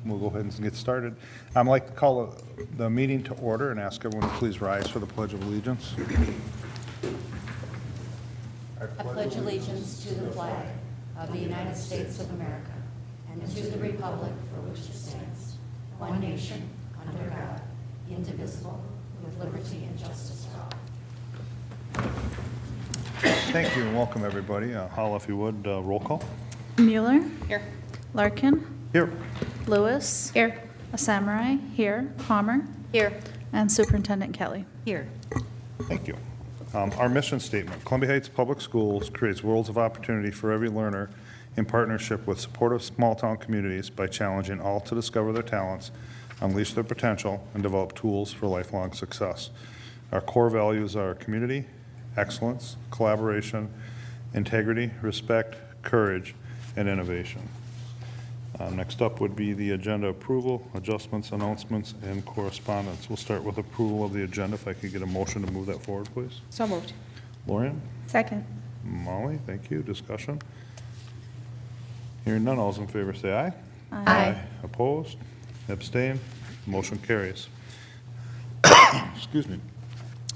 We'll go ahead and get started. I'd like to call the meeting to order and ask everyone to please rise for the Pledge of Allegiance. I pledge allegiance to the flag of the United States of America and to the republic for which it stands, one nation, under God, indivisible, with liberty and justice for all. Thank you and welcome, everybody. Holla, if you would, roll call. Mueller. Here. Larkin. Here. Lewis. Here. A Samurai. Here. Palmer. Here. And Superintendent Kelly. Here. Thank you. Our mission statement, Columbia Heights Public Schools creates worlds of opportunity for every learner in partnership with supportive small-town communities by challenging all to discover their talents, unleash their potential, and develop tools for lifelong success. Our core values are community, excellence, collaboration, integrity, respect, courage, and innovation. Next up would be the agenda approval, adjustments, announcements, and correspondence. We'll start with approval of the agenda. If I could get a motion to move that forward, please. So moved. Lorian? Second. Molly, thank you. Discussion? Hearing none, all those in favor say aye. Aye. Opposed? Abstained? Motion carries. Excuse me.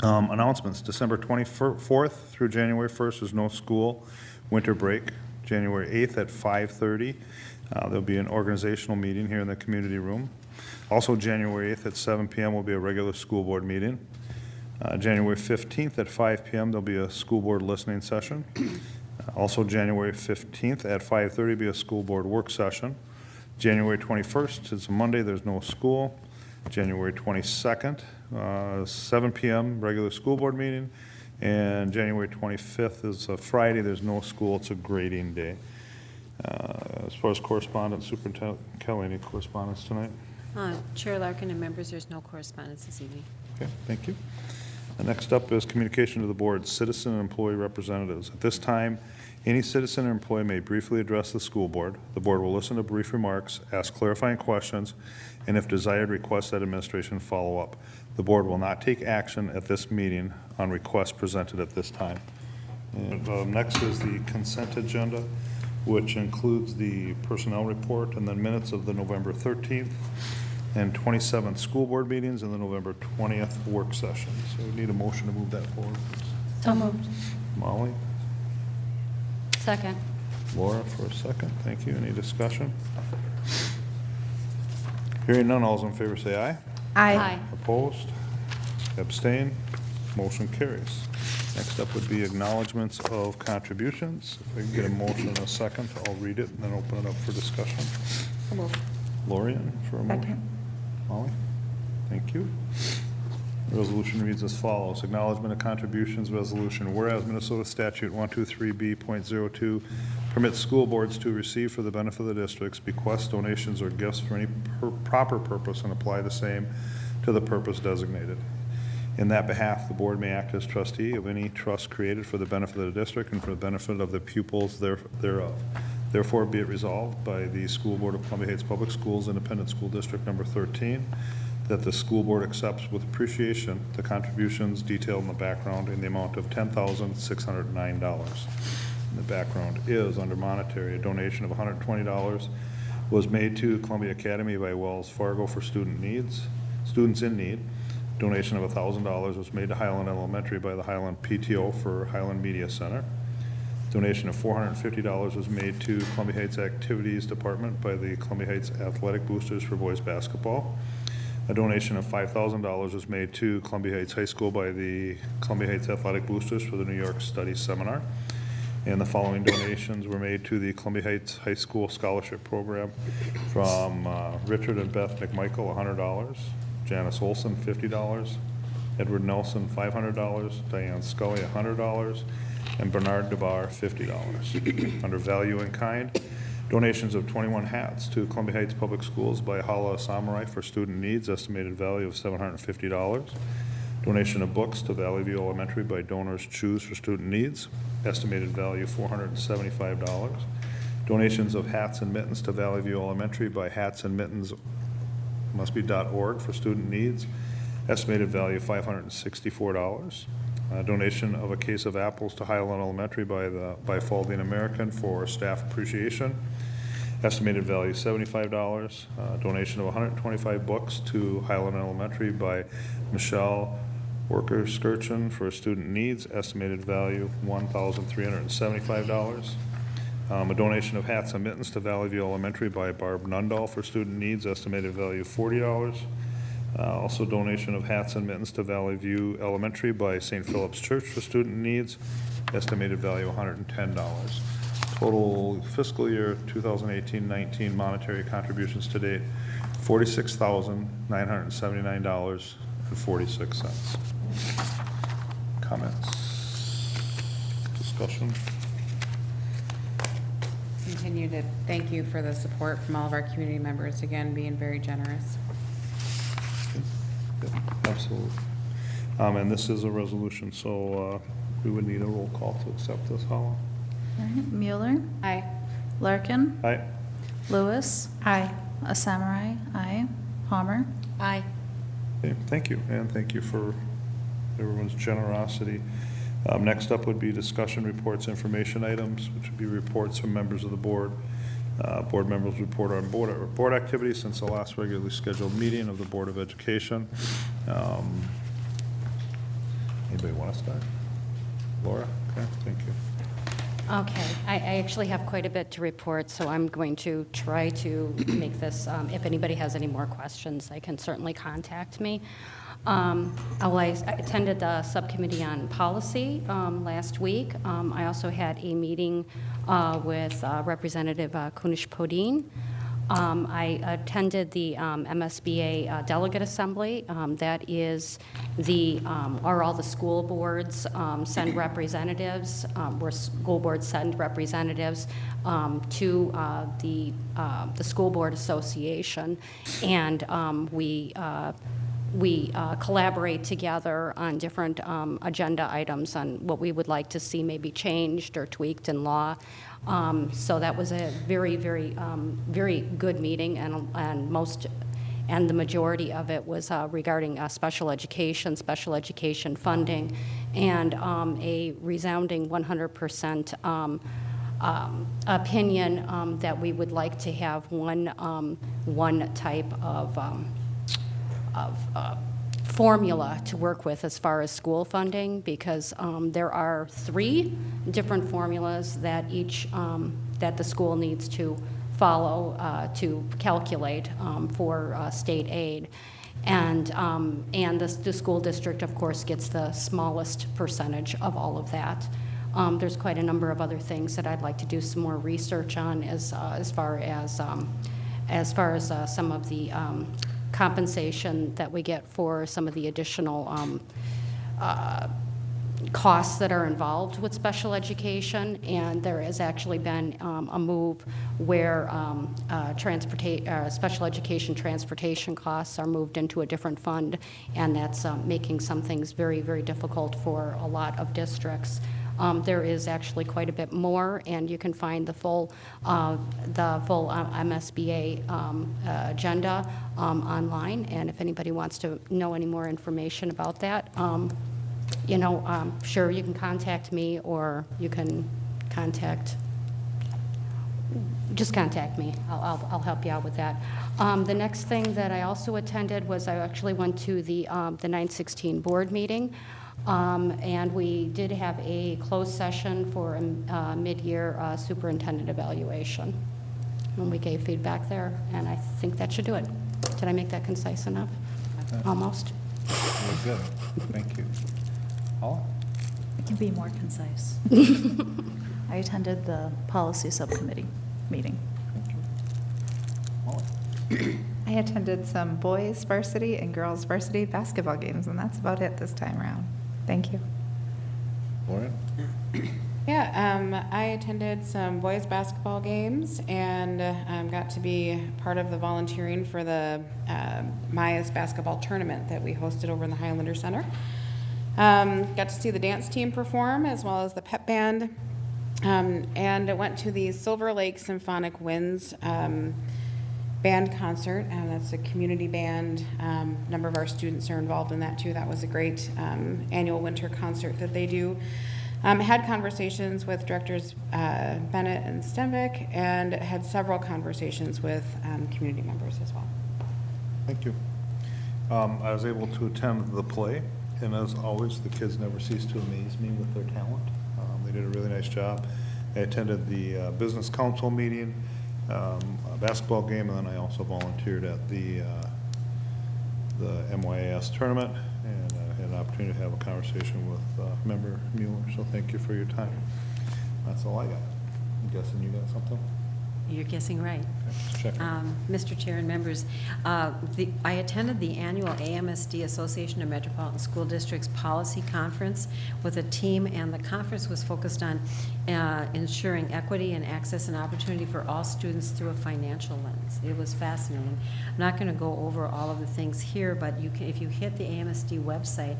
Announcements, December 24th through January 1st is no school, winter break. January 8th at 5:30. There'll be an organizational meeting here in the community room. Also, January 8th at 7 p.m. will be a regular school board meeting. January 15th at 5 p.m. there'll be a school board listening session. Also, January 15th at 5:30 will be a school board work session. January 21st, it's a Monday, there's no school. January 22nd, 7 p.m. regular school board meeting. And January 25th is a Friday, there's no school, it's a grading day. As far as correspondence, Superintendent Kelly, any correspondence tonight? Chair Larkin and members, there's no correspondence this evening. Okay, thank you. Next up is communication to the board, citizen and employee representatives. At this time, any citizen or employee may briefly address the school board. The board will listen to brief remarks, ask clarifying questions, and if desired, request that administration follow up. The board will not take action at this meeting on requests presented at this time. And, next is the consent agenda, which includes the personnel report and then minutes of the November 13th and 27th school board meetings and the November 20th work session. So we need a motion to move that forward, please. So moved. Molly? Second. Laura for a second. Thank you. Any discussion? Hearing none, all those in favor say aye. Aye. Opposed? Abstain? Motion carries. Next up would be acknowledgments of contributions. If I can get a motion in a second, I'll read it and then open it up for discussion. So moved. Lorian for a motion. Second. Molly? Thank you. The resolution reads as follows. Acknowledgment of contributions resolution. Whereas Minnesota Statute 123B.02 permits school boards to receive for the benefit of the districts bequests, donations, or gifts for any proper purpose and apply the same to the purpose designated. In that behalf, the board may act as trustee of any trust created for the benefit of the district and for the benefit of the pupils thereof. Therefore, be it resolved by the School Board of Columbia Heights Public Schools, Independent School District Number 13, that the school board accepts with appreciation the contributions detailed in the background in the amount of $10,609. The background is under monetary. A donation of $120 was made to Columbia Academy by Wells Fargo for students in need. Donation of $1,000 was made to Highland Elementary by the Highland PTO for Highland Media Center. Donation of $450 was made to Columbia Heights Activities Department by the Columbia Heights Athletic Boosters for boys basketball. A donation of $5,000 was made to Columbia Heights High School by the Columbia Heights Athletic Boosters for the New York Study Seminar. And the following donations were made to the Columbia Heights High School Scholarship Program from Richard and Beth McMichael, $100, Janice Olson, $50, Edward Nelson, $500, Diane Scully, $100, and Bernard DeBar, $50. Under value in kind, donations of 21 hats to Columbia Heights Public Schools by Hala Samurai for student needs, estimated value of $750. Donation of books to Valley View Elementary by Donors Choose for student needs, estimated value $475. Donations of hats and mittens to Valley View Elementary by Hats and Mittens must-be.org for student needs, estimated value $564. Donation of a case of apples to Highland Elementary by Falding American for staff appreciation, estimated value $75. Donation of 125 books to Highland Elementary by Michelle Worker Skirchen for student needs, estimated value $1,375. A donation of hats and mittens to Valley View Elementary by Barb Nundahl for student needs, estimated value $40. Also donation of hats and mittens to Valley View Elementary by St. Philip's Church for student needs, estimated value $110. Total fiscal year 2018-19 monetary contributions to date, $46,979.46. Comments? Discussion? Continue to thank you for the support from all of our community members, again, being very generous. Yep, absolutely. And this is a resolution, so we would need a roll call to accept this, Hala. All right, Mueller, Aye. Larkin, Aye. Lewis. Aye. Samurai, aye. Palmer. Aye. Okay, thank you, and thank you for everyone's generosity. Next up would be discussion reports, information items, which would be reports from members of the board. Board members report on board activities since the last regularly scheduled meeting of the Board of Education. Anybody want to start? Laura? Okay, thank you. Okay, I actually have quite a bit to report, so I'm going to try to make this, if anybody has any more questions, they can certainly contact me. I attended the subcommittee on policy last week. I also had a meeting with Representative Kunish-Podine. I attended the MSBA delegate assembly. That is are all the school boards send representatives, where school boards send representatives to the School Board Association, and we collaborate together on different agenda items on what we would like to see maybe changed or tweaked in law. So that was a very, very, very good meeting, and the majority of it was regarding special education funding, and a resounding 100% opinion that we would like to have one type of formula to work with as far as school funding, because there are 3 different formulas that that the school needs to follow to calculate for state aid. And the school district, of course, gets the smallest percentage of all of that. There's quite a number of other things that I'd like to do some more research on as far as some of the compensation that we get for some of the additional costs that are involved with special education. And there has actually been a move where special education transportation costs are moved into a different fund, and that's making some things very, very difficult for a lot of districts. There is actually quite a bit more, and you can find the full MSBA agenda online. And if anybody wants to know any more information about that, sure, you can contact me, or you can just contact me. I'll help you out with that. The next thing that I also attended was I actually went to the 9/16 board meeting. And we did have a closed session for a mid-year superintendent evaluation. And we gave feedback there, and I think that should do it. Did I make that concise enough? Almost. Very good. Thank you. Hala? I can be more concise. I attended the policy subcommittee meeting. Thank you. Molly? I attended some boys varsity and girls varsity basketball games, and that's about it this time around. Thank you. Lauren? Yeah, I attended some boys basketball games and got to be part of the volunteering for the Maya's basketball tournament that we hosted over in the Highlander Center. Got to see the dance team perform as well as the pep band, and I went to the Silver Lake Symphonic Winds band concert, and that's a community band. A number of our students are involved in that too. That was a great annual winter concert that they do. Had conversations with directors Bennett and Stenvick, and had several conversations with community members as well. Thank you. I was able to attend the play, and as always, the kids never cease to amaze me with their talent. They did a really nice job. I attended the business council meeting, a basketball game, and then I also volunteered at the MYS tournament, and I had an opportunity to have a conversation with Member Mueller, so thank you for your time. That's all I got. I'm guessing you got something? You're guessing right. Okay, check. Mr. Chair and members, I attended the annual AMSD Association of Metropolitan School Districts Policy Conference with a team, and the conference was focused on ensuring equity and access and opportunity for all students through a financial lens. It was fascinating. I'm not going to go over all of the things here, but you can, if you hit the AMSD website,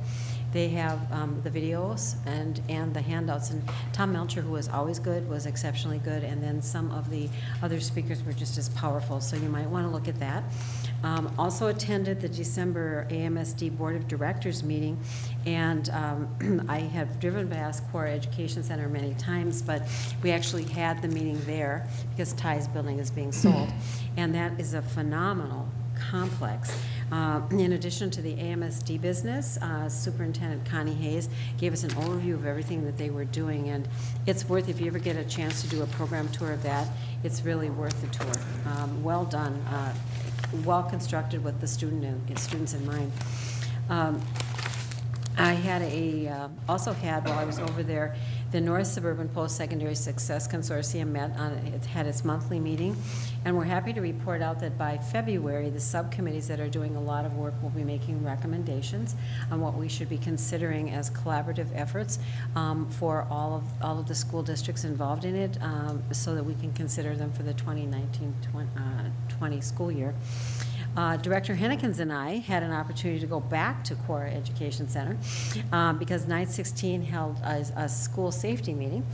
they have the videos and the handouts. And Tom Melcher, who was always good, was exceptionally good. And then some of the other speakers were just as powerful. So you might want to look at that. Also attended the December AMSD Board of Directors meeting. And I have driven past Core Education Center many times, but we actually had the meeting there because Ty's building is being sold. And that is a phenomenal complex. In addition to the AMSD business, Superintendent Connie Hayes gave us an overview of everything that they were doing, and it's worth, if you ever get a chance to do a program tour of that, it's really worth the tour. Well done, well constructed with the students in mind. I had also had, while I was over there, the North Suburban Post-Secondary Success Consortium it had its monthly meeting, and we're happy to report out that by February, the subcommittees that are doing a lot of work will be making recommendations on what we should be considering as collaborative efforts for all of the school districts involved in it, so that we can consider them for the 2019-20 school year. Director Hennekins and I had an opportunity to go back to Core Education Center because 916 held a school safety meeting,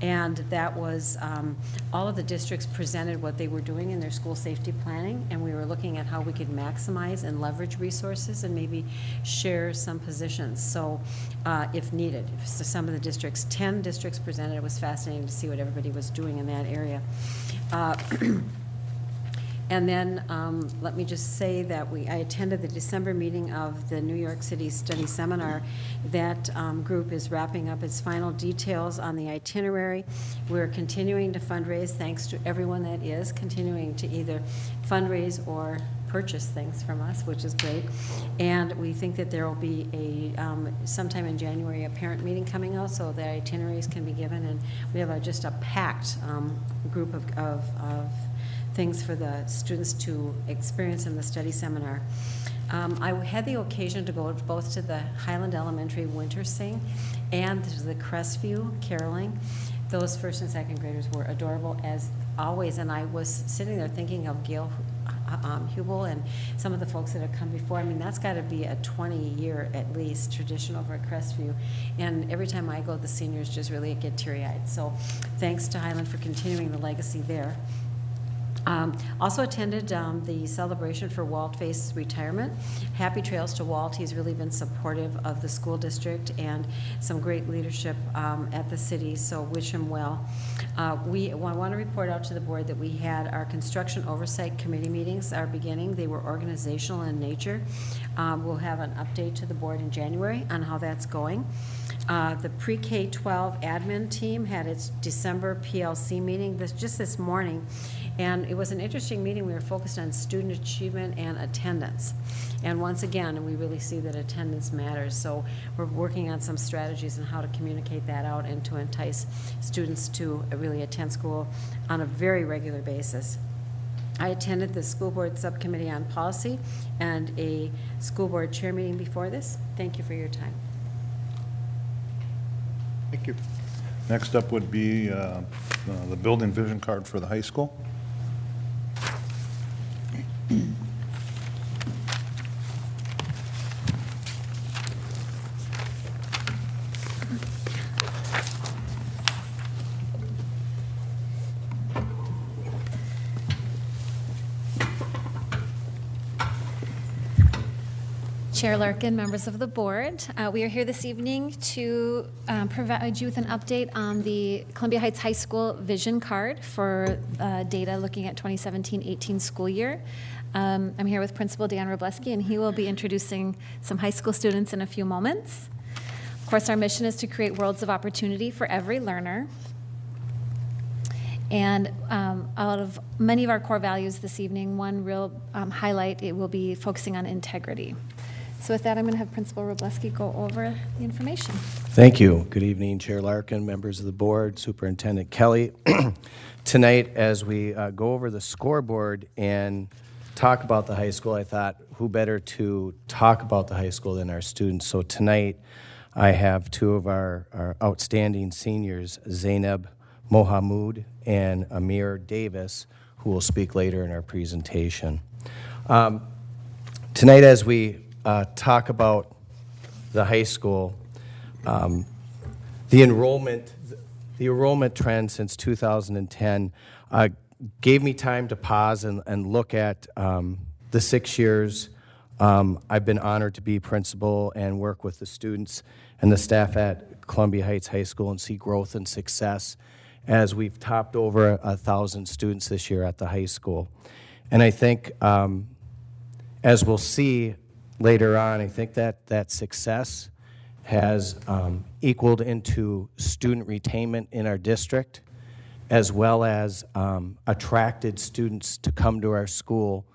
and that was all of the districts presented what they were doing in their school safety planning, and we were looking at how we could maximize and leverage resources and maybe share some positions, so if needed. So some of the districts, 10 districts presented. It was fascinating to see what everybody was doing in that area. And then let me just say that I attended the December meeting of the New York City Study Seminar. That group is wrapping up its final details on the itinerary. We're continuing to fundraise, thanks to everyone that is continuing to either fundraise or purchase things from us, which is great. And we think that there will be sometime in January, a parent meeting coming out, so the itineraries can be given. And we have just a packed group of things for the students to experience in the study seminar. I had the occasion to go both to the Highland Elementary Winter Sing and to the Crestview caroling. Those first and second graders were adorable as always, and I was sitting there thinking of Gail Hubel and some of the folks that have come before. I mean, that's got to be a 20-year at least tradition over at Crestview, and every time I go, the seniors just really get teary-eyed. So thanks to Highland for continuing the legacy there. Also attended the celebration for Walt Face's retirement. Happy trails to Walt. He's really been supportive of the school district and some great leadership at the city, so wish him well. We want to report out to the board that we had our construction oversight committee meetings are beginning. They were organizational in nature. We'll have an update to the board in January on how that's going. The pre-K-12 admin team had its December PLC meeting just this morning, and it was an interesting meeting. We were focused on student achievement and attendance. And once again, we really see that attendance matters, so we're working on some strategies on how to communicate that out and to entice students to really attend school on a very regular basis. I attended the school board subcommittee on policy and a school board chair meeting before this. Thank you for your time. Thank you. Next up would be the building vision card for the high school. Chair Larkin, members of the board. We are here this evening to provide you with an update on the Columbia Heights High School vision card for data looking at 2017-18 school year. I'm here with Principal Dan Robleski, and he will be introducing some high school students in a few moments. Of course, our mission is to create worlds of opportunity for every learner. And out of many of our core values this evening, one real highlight, it will be focusing on integrity. So with that, I'm going to have Principal Robleski go over the information. Thank you. Good evening, Chair Larkin, members of the board, Superintendent Kelly. Tonight, as we go over the scoreboard and talk about the high school, I thought, who better to talk about the high school than our students? So tonight, I have two of our outstanding seniors, Zainab Mohamud and Amir Davis, who will speak later in our presentation. Tonight, as we talk about the high school, the enrollment trend since 2010 gave me time to pause and look at the 6 years. I've been honored to be principal and work with the students and the staff at Columbia Heights High School and see growth and success as we've topped over 1,000 students this year at the high school. And I think, as we'll see later on, I think that success has equaled into student retainment in our district, as well as attracted students to come to our school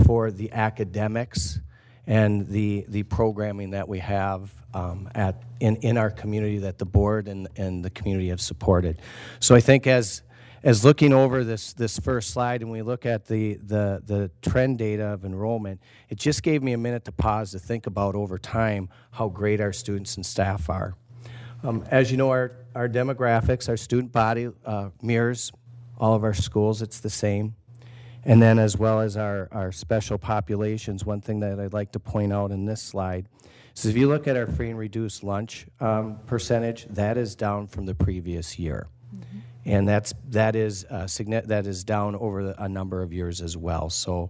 for the academics and the programming that we have in our community that the board and the community have supported. So I think as looking over this first slide and we look at the trend data of enrollment, it just gave me a minute to pause to think about over time how great our students and staff are. As you know, our demographics, our student body mirrors all of our schools. It's the same. And then as well as our special populations, one thing that I'd like to point out in this slide is if you look at our free and reduced lunch percentage, that is down from the previous year. Mm-hmm. And that is down over a number of years as well. So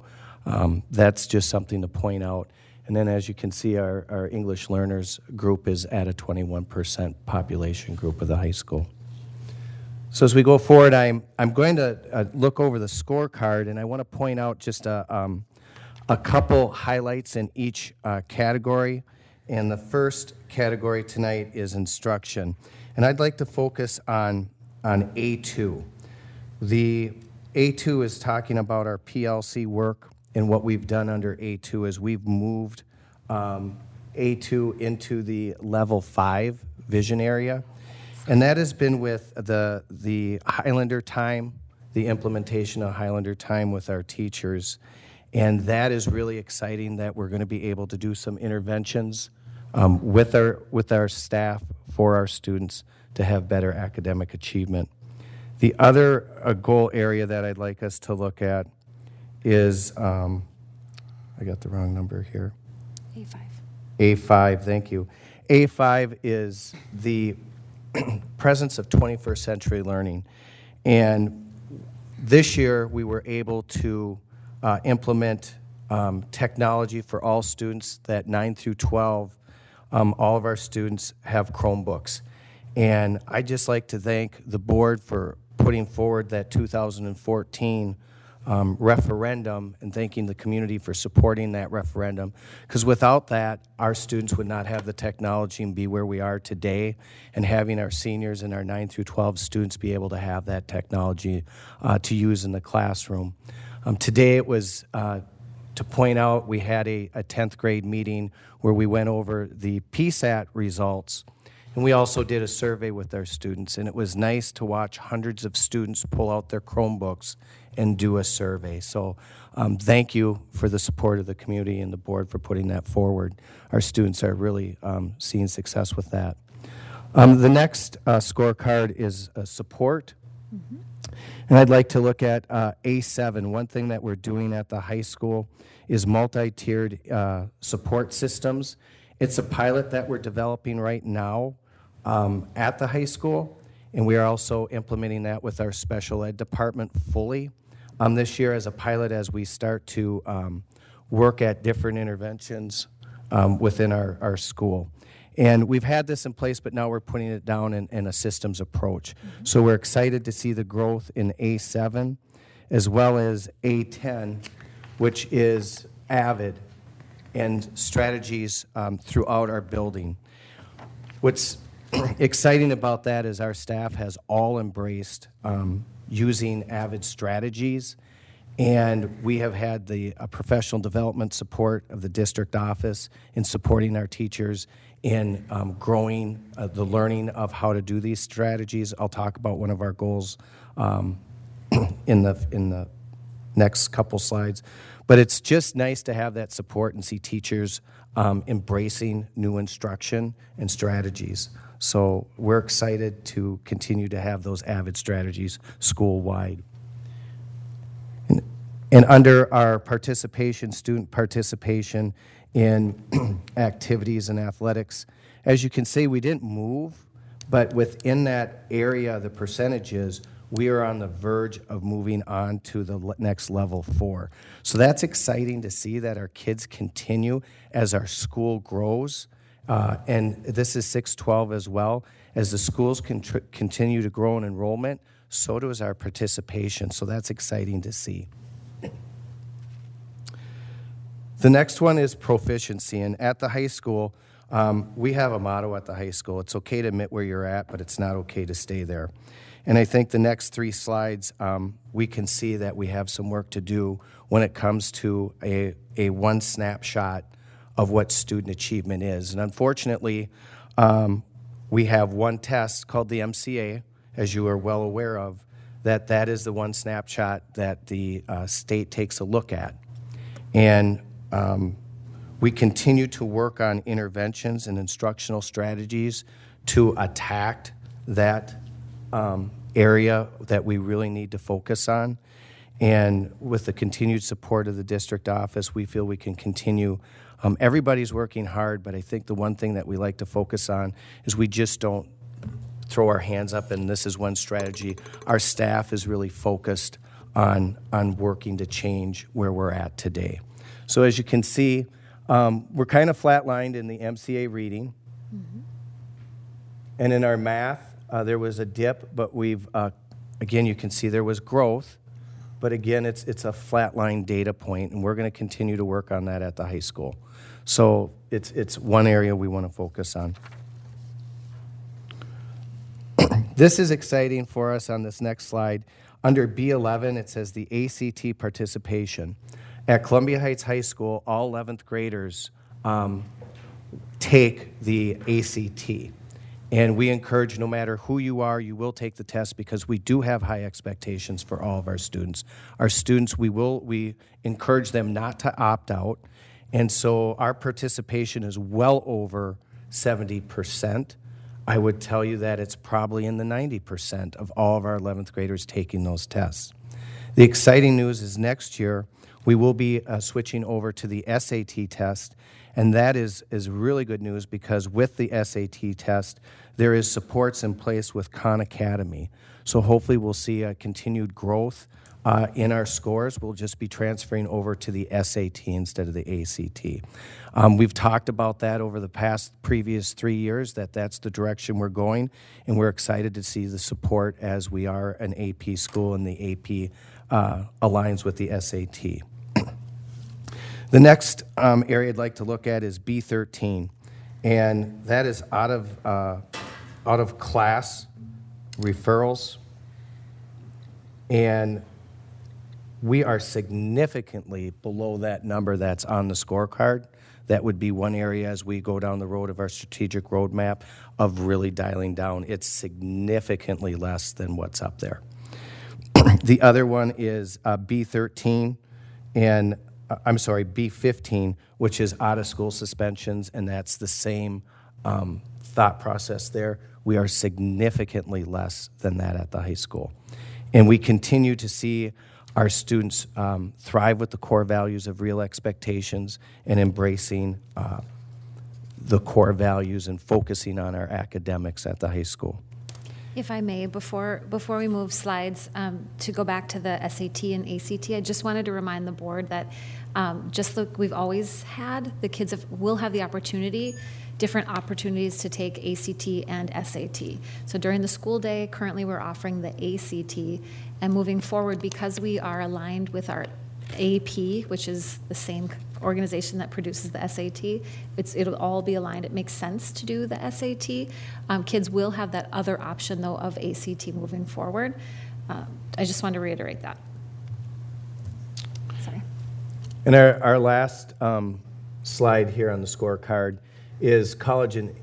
that's just something to point out. And then as you can see, our English learners group is at a 21% population group of the high school. So as we go forward, I'm going to look over the scorecard, and I want to point out just a couple highlights in each category. And the first category tonight is instruction. And I'd like to focus on A2. The A2 is talking about our PLC work, and what we've done under A2 is we've moved A2 into the level 5 vision area. And that has been with the Highlander time, the implementation of Highlander time with our teachers. And that is really exciting that we're going to be able to do some interventions with our staff for our students to have better academic achievement. The other goal area that I'd like us to look at is, I got the wrong number here. A5. A5, thank you. A5 is the presence of 21st century learning. And this year we were able to implement technology for all students that 9 through 12, all of our students have Chromebooks. And I'd just like to thank the board for putting forward that 2014 referendum and thanking the community for supporting that referendum, because without that, our students would not have the technology and be where we are today, and having our seniors and our 9 through 12 students be able to have that technology to use in the classroom. Today it was to point out we had a 10th grade meeting where we went over the PSAT results, and we also did a survey with our students, and it was nice to watch hundreds of students pull out their Chromebooks and do a survey. So thank you for the support of the community and the board for putting that forward. Our students are really seeing success with that. The next scorecard is support. Mm-hmm. And I'd like to look at A7. One thing that we're doing at the high school is multi-tiered support systems. It's a pilot that we're developing right now at the high school, and we are also implementing that with our special ed department fully this year as a pilot as we start to work at different interventions within our school. And we've had this in place, but now we're putting it down in a systems approach. So we're excited to see the growth in A7 as well as A10, which is AVID and strategies throughout our building. What's exciting about that is our staff has all embraced using AVID strategies, and we have had the professional development support of the district office in supporting our teachers in growing the learning of how to do these strategies. I'll talk about one of our goals in the next couple slides. But it's just nice to have that support and see teachers embracing new instruction and strategies. So we're excited to continue to have those AVID strategies school-wide. And under our participation, student participation in activities and athletics, as you can see, we didn't move, but within that area, the percentages, we are on the verge of moving on to the next level 4. So that's exciting to see that our kids continue as our school grows. And this is 6-12 as well. As the schools continue to grow in enrollment, so does our participation. So that's exciting to see. The next one is proficiency. And at the high school, we have a motto at the high school. It's okay to admit where you're at, but it's not okay to stay there. And I think the next 3 slides, we can see that we have some work to do when it comes to a one snapshot of what student achievement is. And unfortunately, we have one test called the MCA, as you are well aware of, that is the one snapshot that the state takes a look at. And we continue to work on interventions and instructional strategies to attack that area that we really need to focus on. And with the continued support of the district office, we feel we can continue. Everybody's working hard, but I think the one thing that we like to focus on is we just don't throw our hands up and this is one strategy. Our staff is really focused on working to change where we're at today. So as you can see, we're kind of flatlined in the MCA reading. And in our math, there was a dip, but we've, again, you can see there was growth. But again, it's a flatline data point, and we're going to continue to work on that at the high school. So it's one area we want to focus on. This is exciting for us on this next slide. Under B11, it says the ACT participation. At Columbia Heights High School, all 11th graders take the ACT. And we encourage, no matter who you are, you will take the test because we do have high expectations for all of our students. Our students, we encourage them not to opt out. And so our participation is well over 70%. I would tell you that it's probably in the 90% of all of our 11th graders taking those tests. The exciting news is next year, we will be switching over to the SAT test, and that is really good news because with the SAT test, there is supports in place with Khan Academy. So hopefully we'll see a continued growth in our scores. We'll just be transferring over to the SAT instead of the ACT. We've talked about that over the previous 3 years, that's the direction we're going, and we're excited to see the support as we are an AP school and the AP aligns with the SAT. The next area I'd like to look at is B13, and that is out of class referrals, and we are significantly below that number that's on the scorecard. That would be one area as we go down the road of our strategic roadmap of really dialing down. It's significantly less than what's up there. The other one is B13 and B15, which is out-of-school suspensions, and that's the same thought process there. We are significantly less than that at the high school. And we continue to see our students thrive with the core values of real expectations and embracing the core values and focusing on our academics at the high school. If I may, before we move slides, to go back to the SAT and ACT, I just wanted to remind the board that Just like we've always had, the kids will have the opportunity, different opportunities to take ACT and SAT. So during the school day, currently we're offering the ACT, and moving forward, because we are aligned with our AP, which is the same organization that produces the SAT, it'll all be aligned. It makes sense to do the SAT. Kids will have that other option, though, of ACT moving forward. I just wanted to reiterate that. Sorry. And our last slide here on the scorecard is Collagen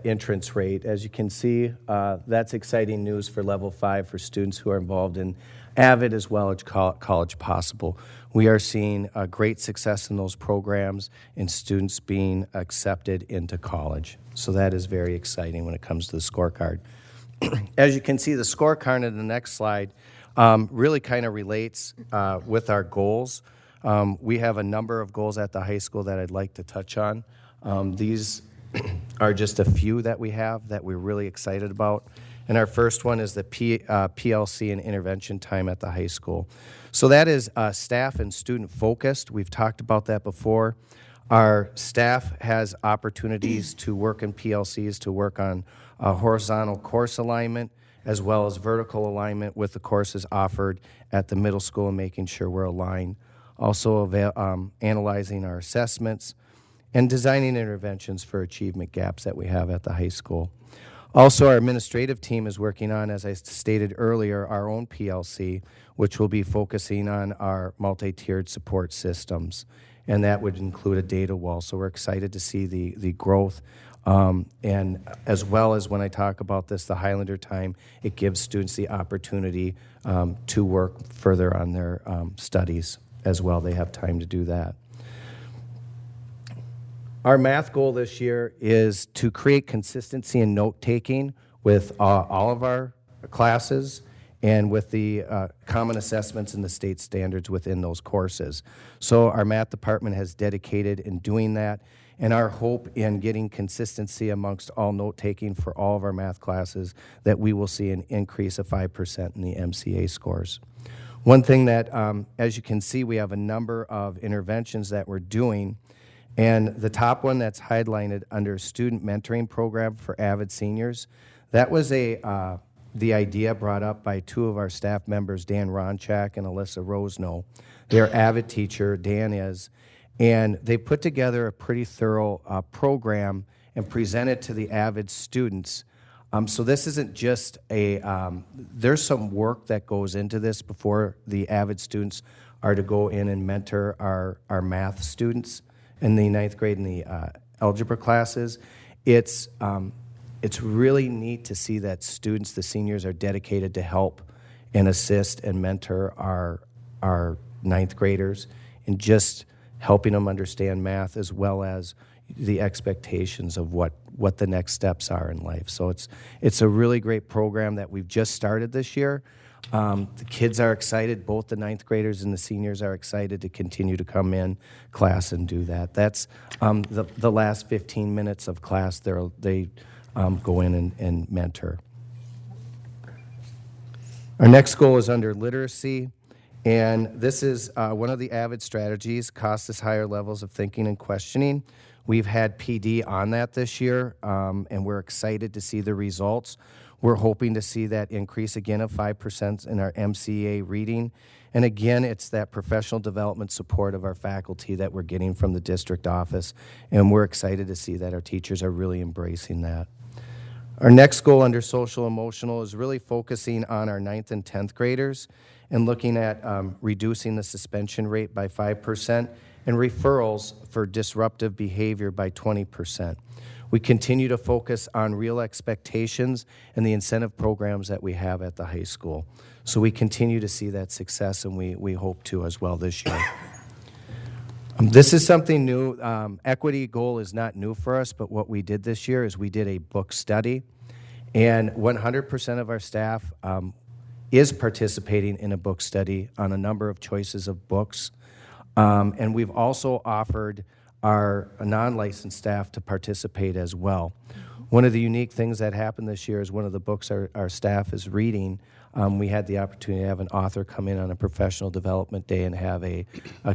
entrance rate. As you can see, that's exciting news for level 5 for students who are involved in AVID as well as College Possible. We are seeing great success in those programs and students being accepted into college. So that is very exciting when it comes to the scorecard. As you can see, the scorecard in the next slide really kind of relates with our goals. We have a number of goals at the high school that I'd like to touch on. These are just a few that we have that we're really excited about. And our first one is the PLC and intervention time at the high school. So that is staff and student focused. We've talked about that before. Our staff has opportunities to work in PLCs, to work on horizontal course alignment, as well as vertical alignment with the courses offered at the middle school and making sure we're aligned. Also analyzing our assessments and designing interventions for achievement gaps that we have at the high school. Also, our administrative team is working on, as I stated earlier, our own PLC, which will be focusing on our multi-tiered support systems, and that would include a data wall. So we're excited to see the growth, and as well as when I talk about this, the Highlander time, it gives students the opportunity to work further on their studies as well. They have time to do that. Our math goal this year is to create consistency in note-taking with all of our classes and with the common assessments and the state standards within those courses. So our math department has dedicated in doing that, and our hope in getting consistency amongst all note-taking for all of our math classes, that we will see an increase of 5% in the MCA scores. One thing that, as you can see, we have a number of interventions that we're doing. And the top one that's highlighted under Student Mentoring Program for AVID Seniors, that was the idea brought up by two of our staff members, Dan Ronchak and Alyssa Rosno. They're AVID teacher, Dan is, and they put together a pretty thorough program and presented to the AVID students. So this isn't just there's some work that goes into this before the AVID students are to go in and mentor our math students in the 9th grade and the algebra classes. It's really neat to see that students, the seniors, are dedicated to help and assist and mentor our 9th graders in just helping them understand math, as well as the expectations of what the next steps are in life. So it's a really great program that we've just started this year. The kids are excited. Both the 9th graders and the seniors are excited to continue to come in class and do that. That's the last 15 minutes of class. They go in and mentor. Our next goal is under literacy, and this is one of the AVID strategies, costs us higher levels of thinking and questioning. We've had PD on that this year, and we're excited to see the results. We're hoping to see that increase again of 5% in our MCA reading. And again, it's that professional development support of our faculty that we're getting from the district office. And we're excited to see that our teachers are really embracing that. Our next goal under social emotional is really focusing on our 9th and 10th graders and looking at reducing the suspension rate by 5% and referrals for disruptive behavior by 20%. We continue to focus on real expectations and the incentive programs that we have at the high school. So we continue to see that success, and we hope to as well this year. This is something new. Equity goal is not new for us, but what we did this year is we did a book study, and 100% of our staff is participating in a book study on a number of choices of books. And we've also offered our non-licensed staff to participate as well. One of the unique things that happened this year is one of the books our staff is reading we had the opportunity to have an author come in on a professional development day and have a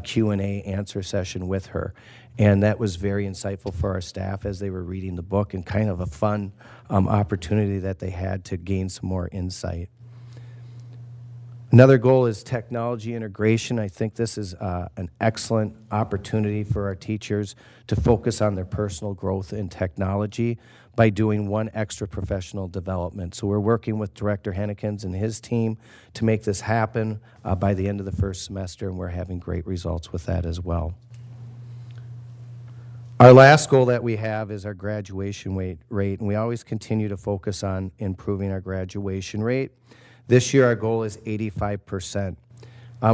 Q&A answer session with her. And that was very insightful for our staff as they were reading the book, and kind of a fun opportunity that they had to gain some more insight. Another goal is technology integration. I think this is an excellent opportunity for our teachers to focus on their personal growth in technology by doing one extra professional development. So we're working with Director Hennekins and his team to make this happen by the end of the first semester, and we're having great results with that as well. Our last goal that we have is our graduation rate, and we always continue to focus on improving our graduation rate. This year, our goal is 85%.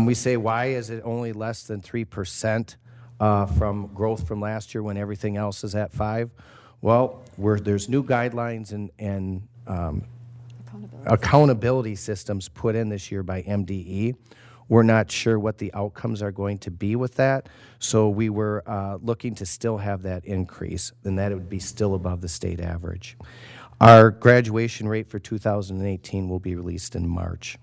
We say, why is it only less than 3% from growth from last year when everything else is at 5%? Well, there's new guidelines and accountability systems put in this year by MDE. We're not sure what the outcomes are going to be with that, so we were looking to still have that increase, and that it would be still above the state average. Our graduation rate for 2018 will be released in March.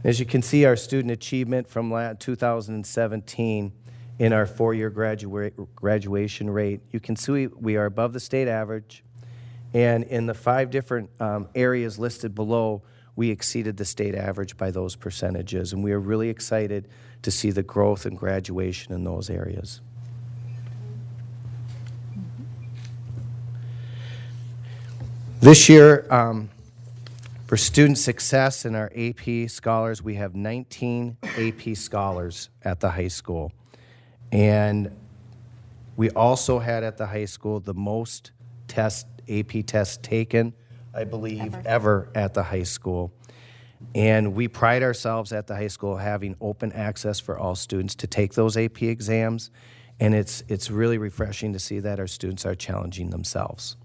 As you can see, our student achievement from 2017 in our four-year graduation rate, you can see we are above the state average, and in the 5 different areas listed below, we exceeded the state average by those percentages, and we are really excited to see the growth and graduation in those areas. This year, for student success in our AP Scholars, we have 19 AP Scholars at the high school. And we also had at the high school the most AP tests taken, I believe, ever at the high school. And we pride ourselves at the high school having open access for all students to take those AP exams. And it's really refreshing to see that our students are challenging themselves.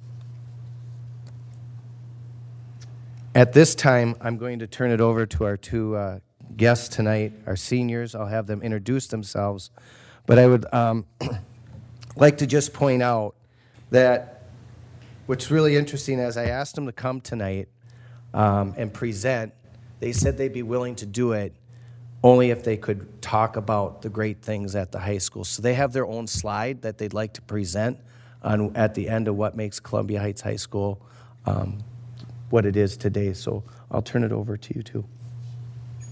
At this time, I'm going to turn it over to our 2 guests tonight, our seniors. I'll have them introduce themselves. But I would like to just point out that what's really interesting, as I asked them to come tonight and present, they said they'd be willing to do it only if they could talk about the great things at the high school. So they have their own slide that they'd like to present at the end of what makes Columbia Heights High School what it is today. So I'll turn it over to you two.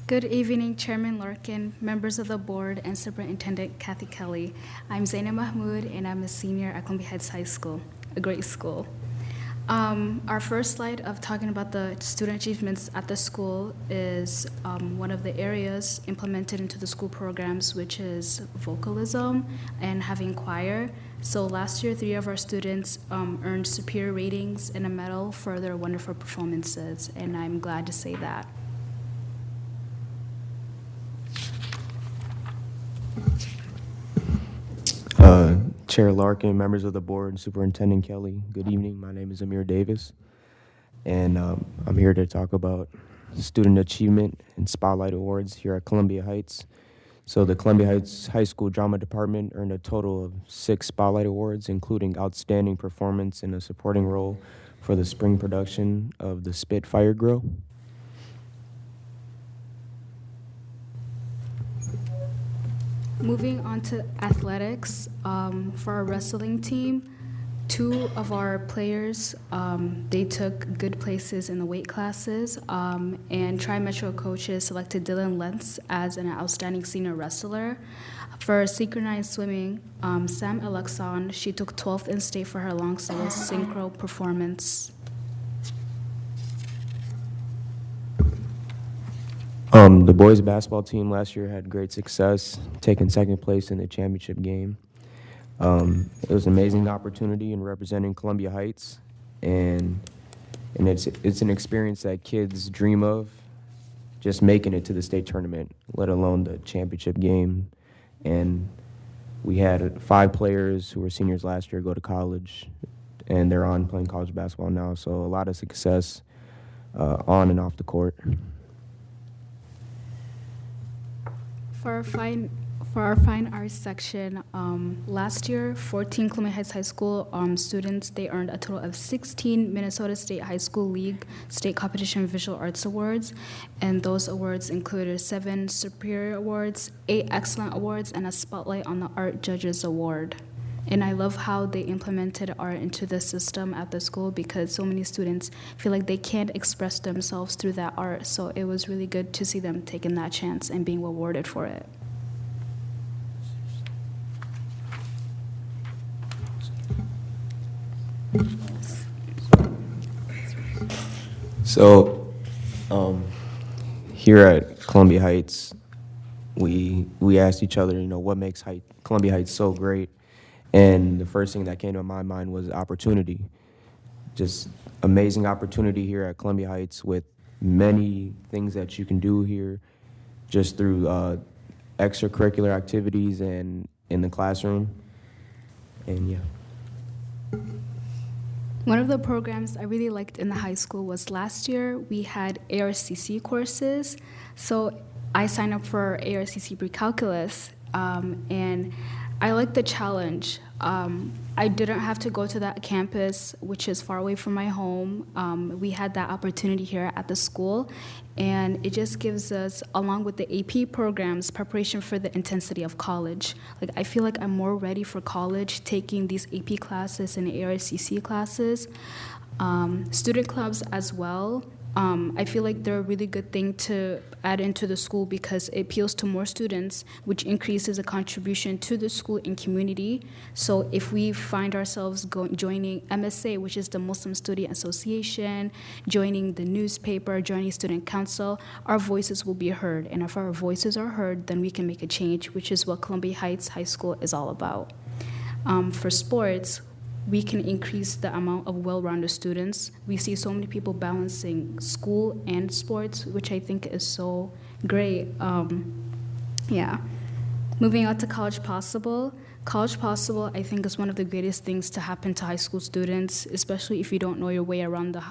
Good evening, Chairman Larkin, members of the board, and Superintendent Kathy Kelly. I'm Zaina Mahmood, and I'm a senior at Columbia Heights High School, a great school. Our first slide of talking about the student achievements at the school is one of the areas implemented into the school programs, which is vocalism and having choir. So last year, 3 of our students earned superior ratings and a medal for their wonderful performances, and I'm glad to say that. Chair Larkin, members of the board, Superintendent Kelly, good evening. My name is Amir Davis, and I'm here to talk about student achievement and spotlight awards here at Columbia Heights. So the Columbia Heights High School Drama Department earned a total of 6 spotlight awards, including outstanding performance in a supporting role for the spring production of the Spitfire Grill. Moving on to athletics, for our wrestling team, 2 of our players, they took good places in the weight classes, and Tri-Metro coaches selected Dylan Lentz as an outstanding senior wrestler. For synchronized swimming, Sam Alexon, she took 12th in state for her long solo synchro performance. The boys basketball team last year had great success, taking 2nd place in the championship game. It was an amazing opportunity in representing Columbia Heights, and it's an experience that kids dream of, just making it to the state tournament, let alone the championship game. And we had 5 players who were seniors last year go to college, and they're on playing college basketball now, so a lot of success on and off the court. For our fine arts section, last year, 14 Columbia Heights High School students, they earned a total of 16 Minnesota State High School League State Competition Visual Arts Awards, and those awards included 7 Superior Awards, 8 Excellent Awards, and a Spotlight on the Art Judges Award. And I love how they implemented art into the system at the school because so many students feel like they can't express themselves through that art. So it was really good to see them taking that chance and being rewarded for it. So, here at Columbia Heights, we asked each other, what makes Columbia Heights so great? And the first thing that came to my mind was opportunity. Just amazing opportunity here at Columbia Heights with many things that you can do here just through extracurricular activities and in the classroom. And yeah. One of the programs I really liked in the high school was last year we had ARCC courses. So I signed up for ARCC Pre-Calculus, and I liked the challenge. I didn't have to go to that campus, which is far away from my home. We had that opportunity here at the school, and it just gives us, along with the AP programs, preparation for the intensity of college. Like, I feel like I'm more ready for college taking these AP classes and ARCC classes. Student clubs as well. I feel like they're a really good thing to add into the school because it appeals to more students, which increases the contribution to the school and community. So if we find ourselves joining MSA, which is the Muslim Student Association, joining the newspaper, joining student council, our voices will be heard. And if our voices are heard, then we can make a change, which is what Columbia Heights High School is all about. For sports, we can increase the amount of well-rounded students. We see so many people balancing school and sports, which I think is so great. Yeah. Moving on to College Possible. College Possible, I think, is one of the greatest things to happen to high school students, especially if you don't know your way around the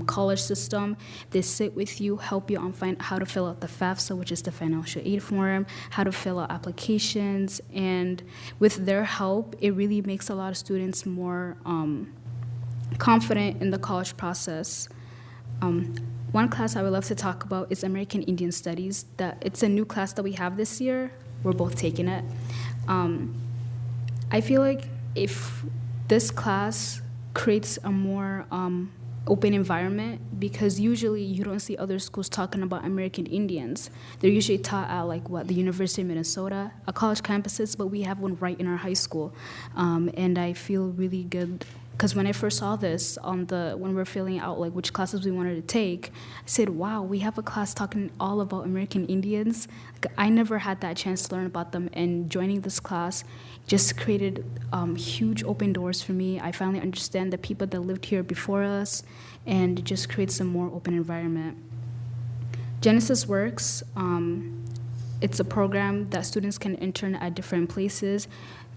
college system. They sit with you, help you on how to fill out the FAFSA, which is the financial aid form, how to fill out applications, and with their help, it really makes a lot of students more confident in the college process. One class I would love to talk about is American Indian Studies. It's a new class that we have this year. We're both taking it. I feel like if this class creates a more open environment, because usually you don't see other schools talking about American Indians. They're usually taught at the University of Minnesota, college campuses, but we have one right in our high school. And I feel really good because when I first saw this when we're filling out which classes we wanted to take, I said, wow, we have a class talking all about American Indians. I never had that chance to learn about them, and joining this class just created huge open doors for me. I finally understand the people that lived here before us, and it just creates a more open environment. Genesis Works, it's a program that students can intern at different places.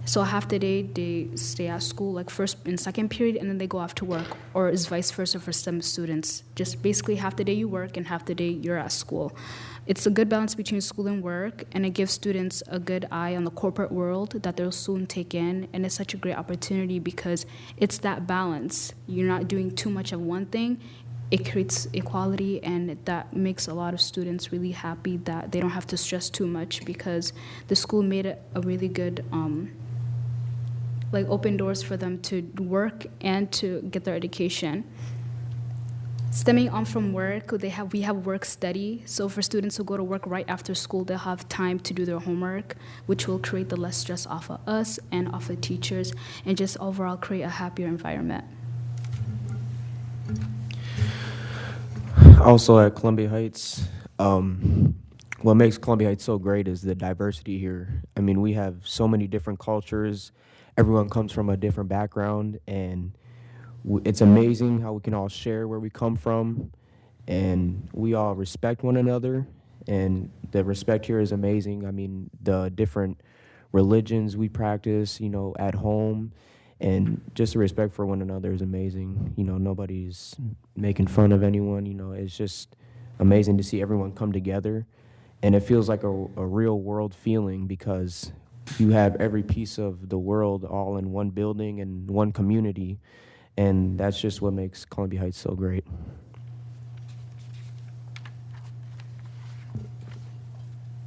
So half the day they stay at school, first and second period, and then they go off to work, or is vice versa for some students. Just basically half the day you work and half the day you're at school. It's a good balance between school and work, and it gives students a good eye on the corporate world that they'll soon take in, and it's such a great opportunity because it's that balance. You're not doing too much of one thing. It creates equality, and that makes a lot of students really happy that they don't have to stress too much because the school made it a really good open doors for them to work and to get their education. Stemming on from work, we have work study. So for students who go to work right after school, they'll have time to do their homework, which will create the less stress off of us and off of teachers, and just overall create a happier environment. Also at Columbia Heights, what makes Columbia Heights so great is the diversity here. I mean, we have so many different cultures. Everyone comes from a different background, and it's amazing how we can all share where we come from, and we all respect one another, and the respect here is amazing. I mean, the different religions we practice, at home, and just the respect for one another is amazing. Nobody's making fun of anyone. It's just amazing to see everyone come together And it feels like a real world feeling because you have every piece of the world all in one building and one community. And that's just what makes Columbia Heights so great.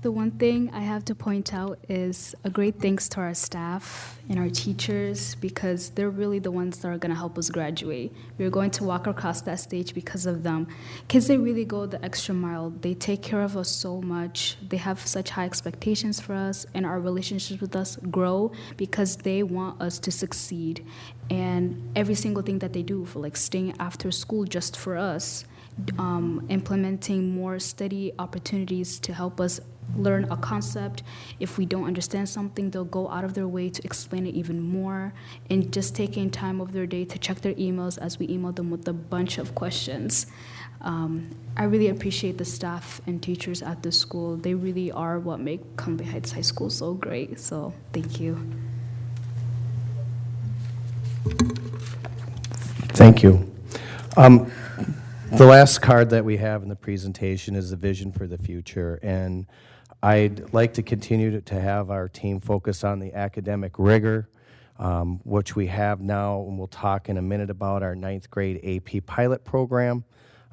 The one thing I have to point out is a great thanks to our staff and our teachers because they're really the ones that are going to help us graduate. We're going to walk across that stage because of them. Kids, they really go the extra mile. They take care of us so much. They have such high expectations for us, and our relationships with us grow because they want us to succeed. And every single thing that they do, for like staying after school just for us, implementing more study opportunities to help us learn a concept. If we don't understand something, they'll go out of their way to explain it even more, and just taking time of their day to check their emails as we email them with a bunch of questions. I really appreciate the staff and teachers at the school. They really are what make Columbia Heights High School so great, so thank you. Thank you. The last card that we have in the presentation is the vision for the future, and I'd like to continue to have our team focus on the academic rigor, which we have now, and we'll talk in a minute about our 9th grade AP pilot program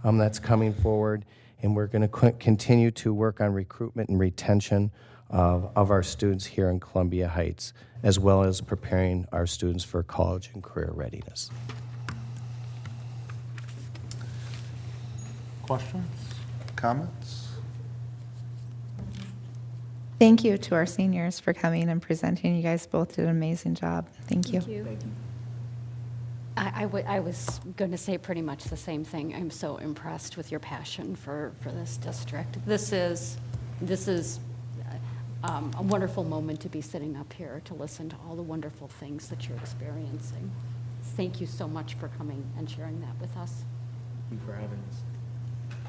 that's coming forward, and we're going to continue to work on recruitment and retention of our students here in Columbia Heights, as well as preparing our students for college and career readiness. Questions? Comments? Thank you to our seniors for coming and presenting. You guys both did an amazing job. Thank you. I was going to say pretty much the same thing. I'm so impressed with your passion for this district. This is a wonderful moment to be sitting up here to listen to all the wonderful things that you're experiencing. Thank you so much for coming and sharing that with us. Thank you for having us.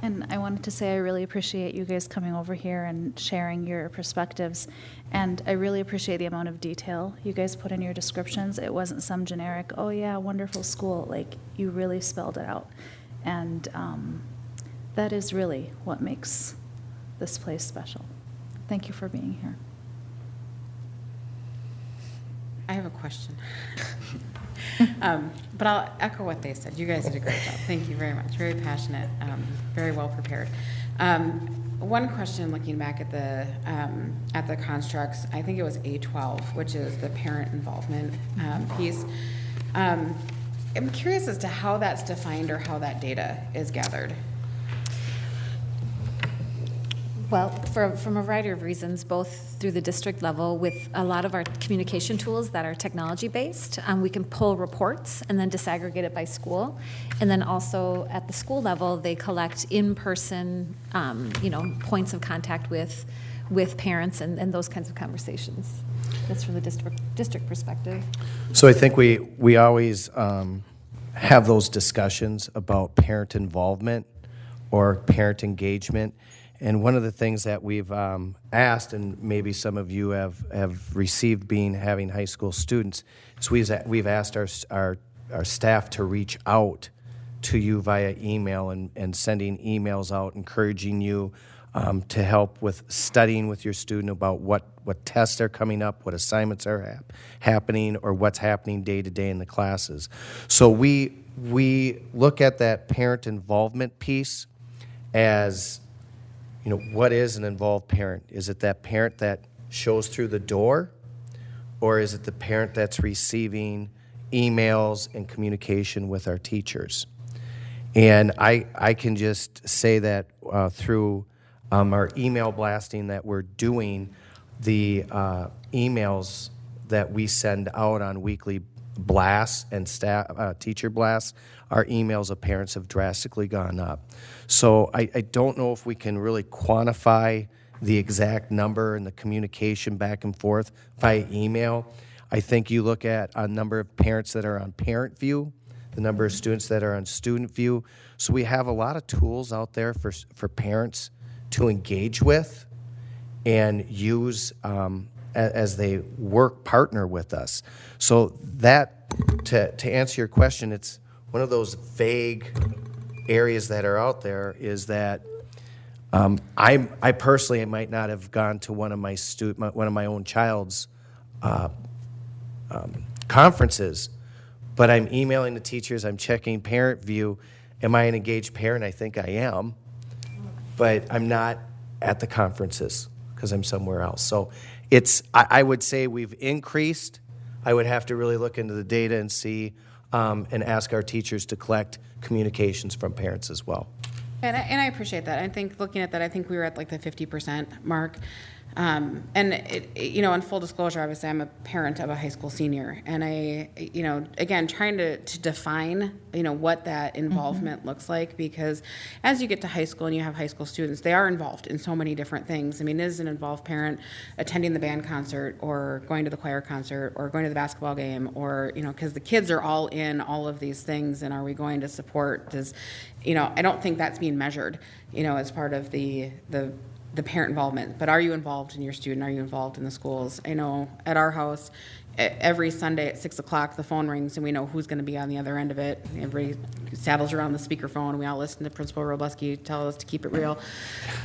And I wanted to say I really appreciate you guys coming over here and sharing your perspectives. And I really appreciate the amount of detail you guys put in your descriptions. It wasn't some generic, oh yeah, wonderful school. Like, you really spelled it out. And that is really what makes this place special. Thank you for being here. I have a question. But I'll echo what they said. You guys did a great job. Thank you very much. Very passionate, very well prepared. One question, looking back at the constructs, I think it was A12, which is the parent involvement piece. I'm curious as to how that's defined or how that data is gathered. Well, from a variety of reasons, both through the district level with a lot of our communication tools that are technology-based. We can pull reports and then disaggregate it by school. And then also at the school level, they collect in-person, points of contact with parents and those kinds of conversations. That's from the district perspective. So I think we always have those discussions about parent involvement or parent engagement. And one of the things that we've asked, and maybe some of you have received having high school students, is we've asked our staff to reach out to you via email and sending emails out encouraging you to help with studying with your student about what tests are coming up, what assignments are happening, or what's happening day to day in the classes. So we look at that parent involvement piece as, what is an involved parent? Is it that parent that shows through the door, or is it the parent that's receiving emails and communication with our teachers? And I can just say that through our email blasting that we're doing, the emails that we send out on weekly blasts and staff teacher blasts, our emails of parents have drastically gone up. So I don't know if we can really quantify the exact number and the communication back and forth via email. I think you look at a number of parents that are on parent view, the number of students that are on student view. So we have a lot of tools out there for parents to engage with and use as they partner with us. So that, to answer your question, it's one of those vague areas that are out there, is that I personally might not have gone to one of my own child's conferences, but I'm emailing the teachers, I'm checking parent view. Am I an engaged parent? I think I am, but I'm not at the conferences because I'm somewhere else. So I would say we've increased. I would have to really look into the data and see and ask our teachers to collect communications from parents as well. And I appreciate that. I think looking at that, I think we were at like the 50% mark. And in full disclosure, obviously I'm a parent of a high school senior, and again, trying to define, what that involvement looks like, because as you get to high school and you have high school students, they are involved in so many different things. I mean, is an involved parent attending the band concert or going to the choir concert or going to the basketball game, or, because the kids are all in all of these things, and are we going to support I don't think that's being measured, as part of the parent involvement. But are you involved in your student? Are you involved in the schools? I know at our house, every Sunday at 6 o'clock, the phone rings and we know who's going to be on the other end of it. Everybody saddles around the speakerphone and we all listen to Principal Robleski tell us to keep it real.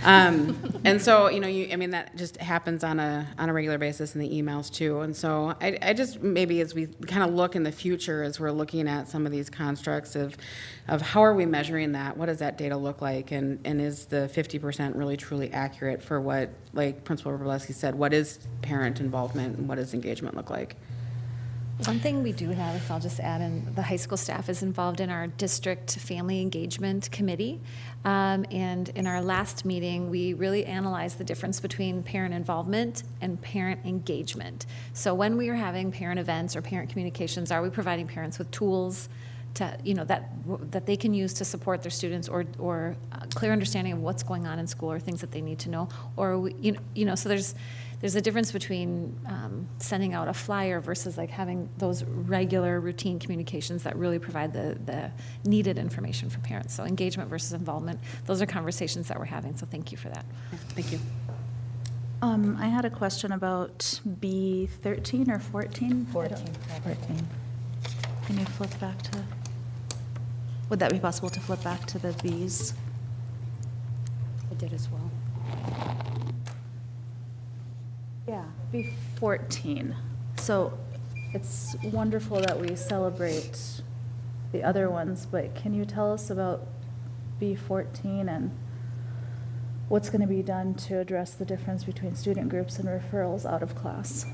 And so, that just happens on a regular basis in the emails too. And so I just, maybe as we kind of look in the future, as we're looking at some of these constructs of how are we measuring that? What does that data look like? And is the 50% really truly accurate for what, like Principal Robleski said, what is parent involvement and what does engagement look like? One thing we do have, if I'll just add in, the high school staff is involved in our district family engagement committee. And in our last meeting, we really analyzed the difference between parent involvement and parent engagement. So when we are having parent events or parent communications, are we providing parents with tools to, that they can use to support their students, or clear understanding of what's going on in school or things that they need to know? Or, so there's a difference between sending out a flyer versus like having those regular routine communications that really provide the needed information for parents. So engagement versus involvement, those are conversations that we're having. So thank you for that. Thank you. I had a question about B13 or 14? 14. Can you flip back to, would that be possible to flip back to the Bs? I did as well. Yeah, B14. So it's wonderful that we celebrate the other ones, but can you tell us about B14 and what's going to be done to address the difference between student groups and referrals out of class?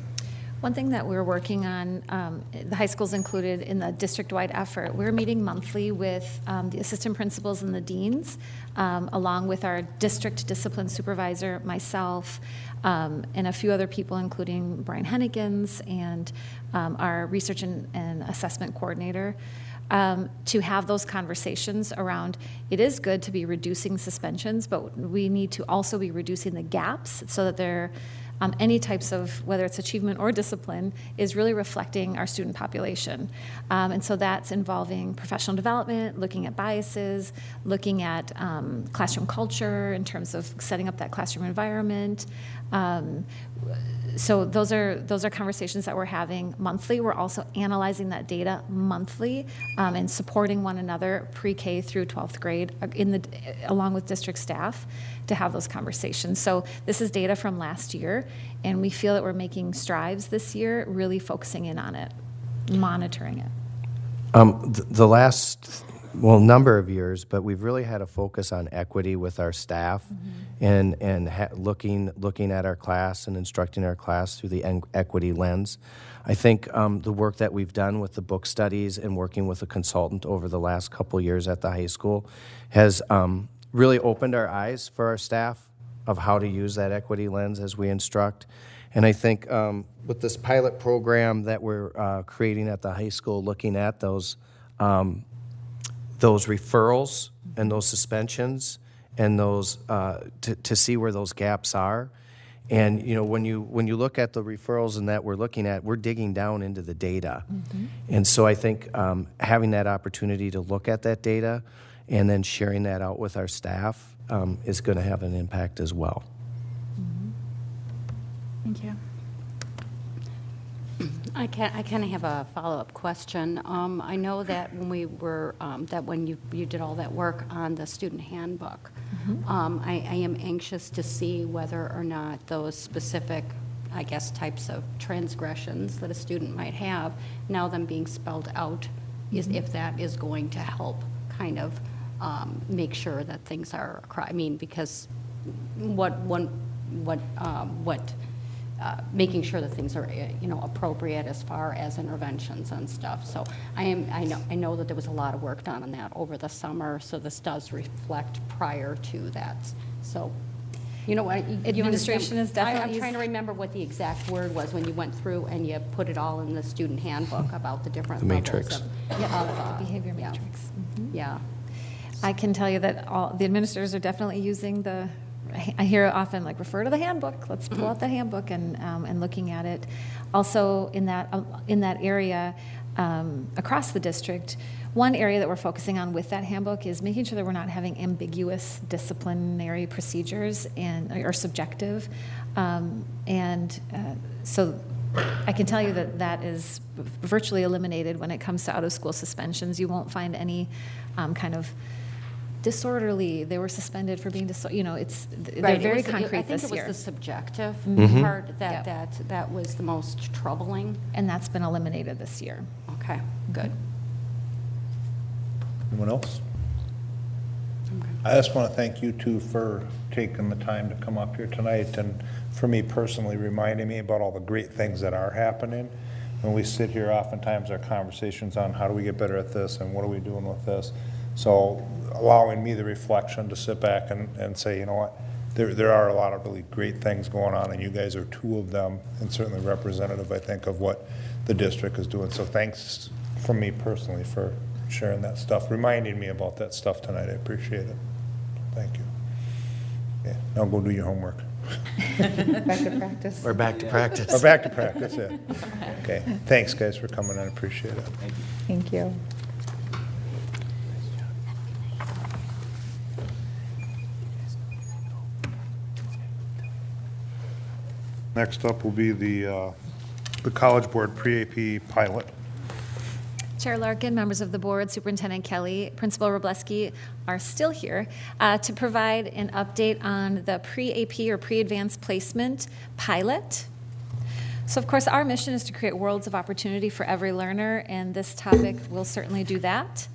One thing that we're working on, the high school's included in the district-wide effort. We're meeting monthly with the assistant principals and the deans, along with our district discipline supervisor, myself, and a few other people, including Brian Hennigans and our research and assessment coordinator, to have those conversations around, it is good to be reducing suspensions, but we need to also be reducing the gaps so that they're any types of, whether it's achievement or discipline, is really reflecting our student population. And so that's involving professional development, looking at biases, looking at classroom culture in terms of setting up that classroom environment. So those are conversations that we're having monthly. We're also analyzing that data monthly and supporting one another pre-K through 12th grade along with district staff to have those conversations. So this is data from last year, and we feel that we're making strides this year, really focusing in on it, monitoring it. The last number of years, but we've really had a focus on equity with our staff, and looking at our class and instructing our class through the equity lens. I think the work that we've done with the book studies and working with a consultant over the last couple years at the high school has really opened our eyes for our staff of how to use that equity lens as we instruct. And I think with this pilot program that we're creating at the high school, looking at those referrals and those suspensions and those to see where those gaps are. And when you look at the referrals and that we're looking at, we're digging down into the data. And so I think having that opportunity to look at that data and then sharing that out with our staff is going to have an impact as well. Thank you. I kind of have a follow-up question. I know that when you did all that work on the student handbook, I am anxious to see whether or not those specific, I guess, types of transgressions that a student might have, now them being spelled out, is if that is going to help kind of make sure that things are, I mean, because making sure that things are, appropriate as far as interventions and stuff. So I know that there was a lot of work done on that over the summer, so this does reflect prior to that. So, you know what? Administration is definitely I'm trying to remember what the exact word was when you went through and you put it all in the student handbook about the different The levels matrix. of Behavior yeah. matrix. Yeah. I can tell you that all the administrators are definitely using I hear often like refer to the handbook. Let's pull out the handbook and looking at it. Also in that area across the district, one area that we're focusing on with that handbook is making sure that we're not having ambiguous disciplinary procedures or subjective, so I can tell you that is virtually eliminated when it comes to out of school suspensions. You won't find any kind of disorderly, they were suspended for being they're Right, very I concrete think this it was year. the subjective Mm-hmm. part Yep. that was the most troubling. And that's been eliminated this year. Okay, good. Anyone else? I just want to thank you two for taking the time to come up here tonight, and for me personally, reminding me about all the great things that are happening. When we sit here, oftentimes our conversations on how do we get better at this and what are we doing with this. So allowing me the reflection to sit back and say, you know what, there are a lot of really great things going on, and you guys are two of them, and certainly representative, I think, of what the district is doing. So thanks from me personally for sharing that stuff, reminding me about that stuff tonight. I appreciate it. Thank you. Yeah, now go do your homework. Back to practice. We're back to practice. Or back to practice, yeah. Okay, thanks, guys, for coming in. I appreciate it. Thank you. Next up will be the College Board Pre-AP pilot. Chair Larkin, members of the board, Superintendent Kelly, Principal Robleski are still here to provide an update on the pre-AP or pre-advanced placement pilot. So of course, our mission is to create worlds of opportunity for every learner, and this topic will certainly do that.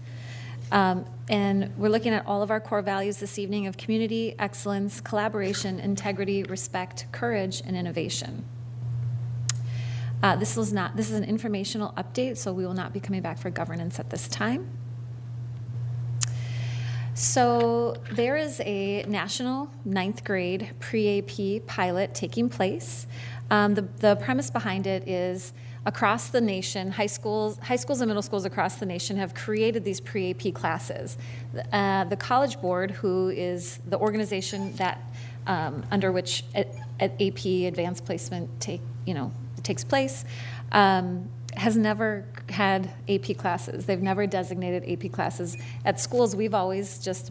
And we're looking at all of our core values this evening of community, excellence, collaboration, integrity, respect, courage, and innovation. This is an informational update, so we will not be coming back for governance at this time. So there is a national 9th grade pre-AP pilot taking place. The premise behind it is across the nation, high schools and middle schools across the nation have created these pre-AP classes. The College Board, who is the organization that under which AP advanced placement takes place, has never had AP classes. They've never designated AP classes. At schools, we've always just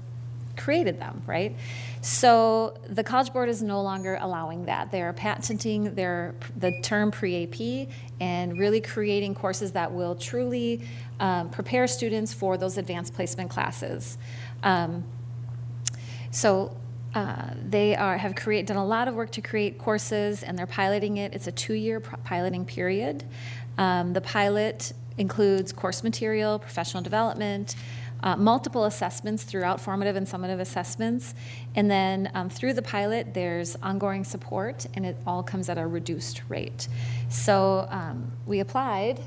created them, right? So the College Board is no longer allowing that. They are patenting the term pre-AP and really creating courses that will truly prepare students for those advanced placement classes. They have done a lot of work to create courses, and they're piloting it. It's a 2-year piloting period. The pilot includes course material, professional development, multiple assessments throughout, formative and summative assessments. And then through the pilot, there's ongoing support, and it all comes at a reduced rate. So we applied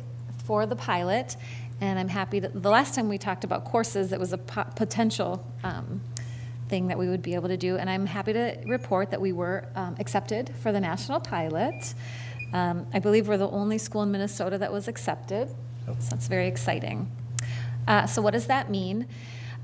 for the pilot, and I'm happy that the last time we talked about courses, it was a potential thing that we would be able to do, and I'm happy to report that we were accepted for the national pilot. I believe we're the only school in Minnesota that was accepted, so that's very exciting. So what does that mean?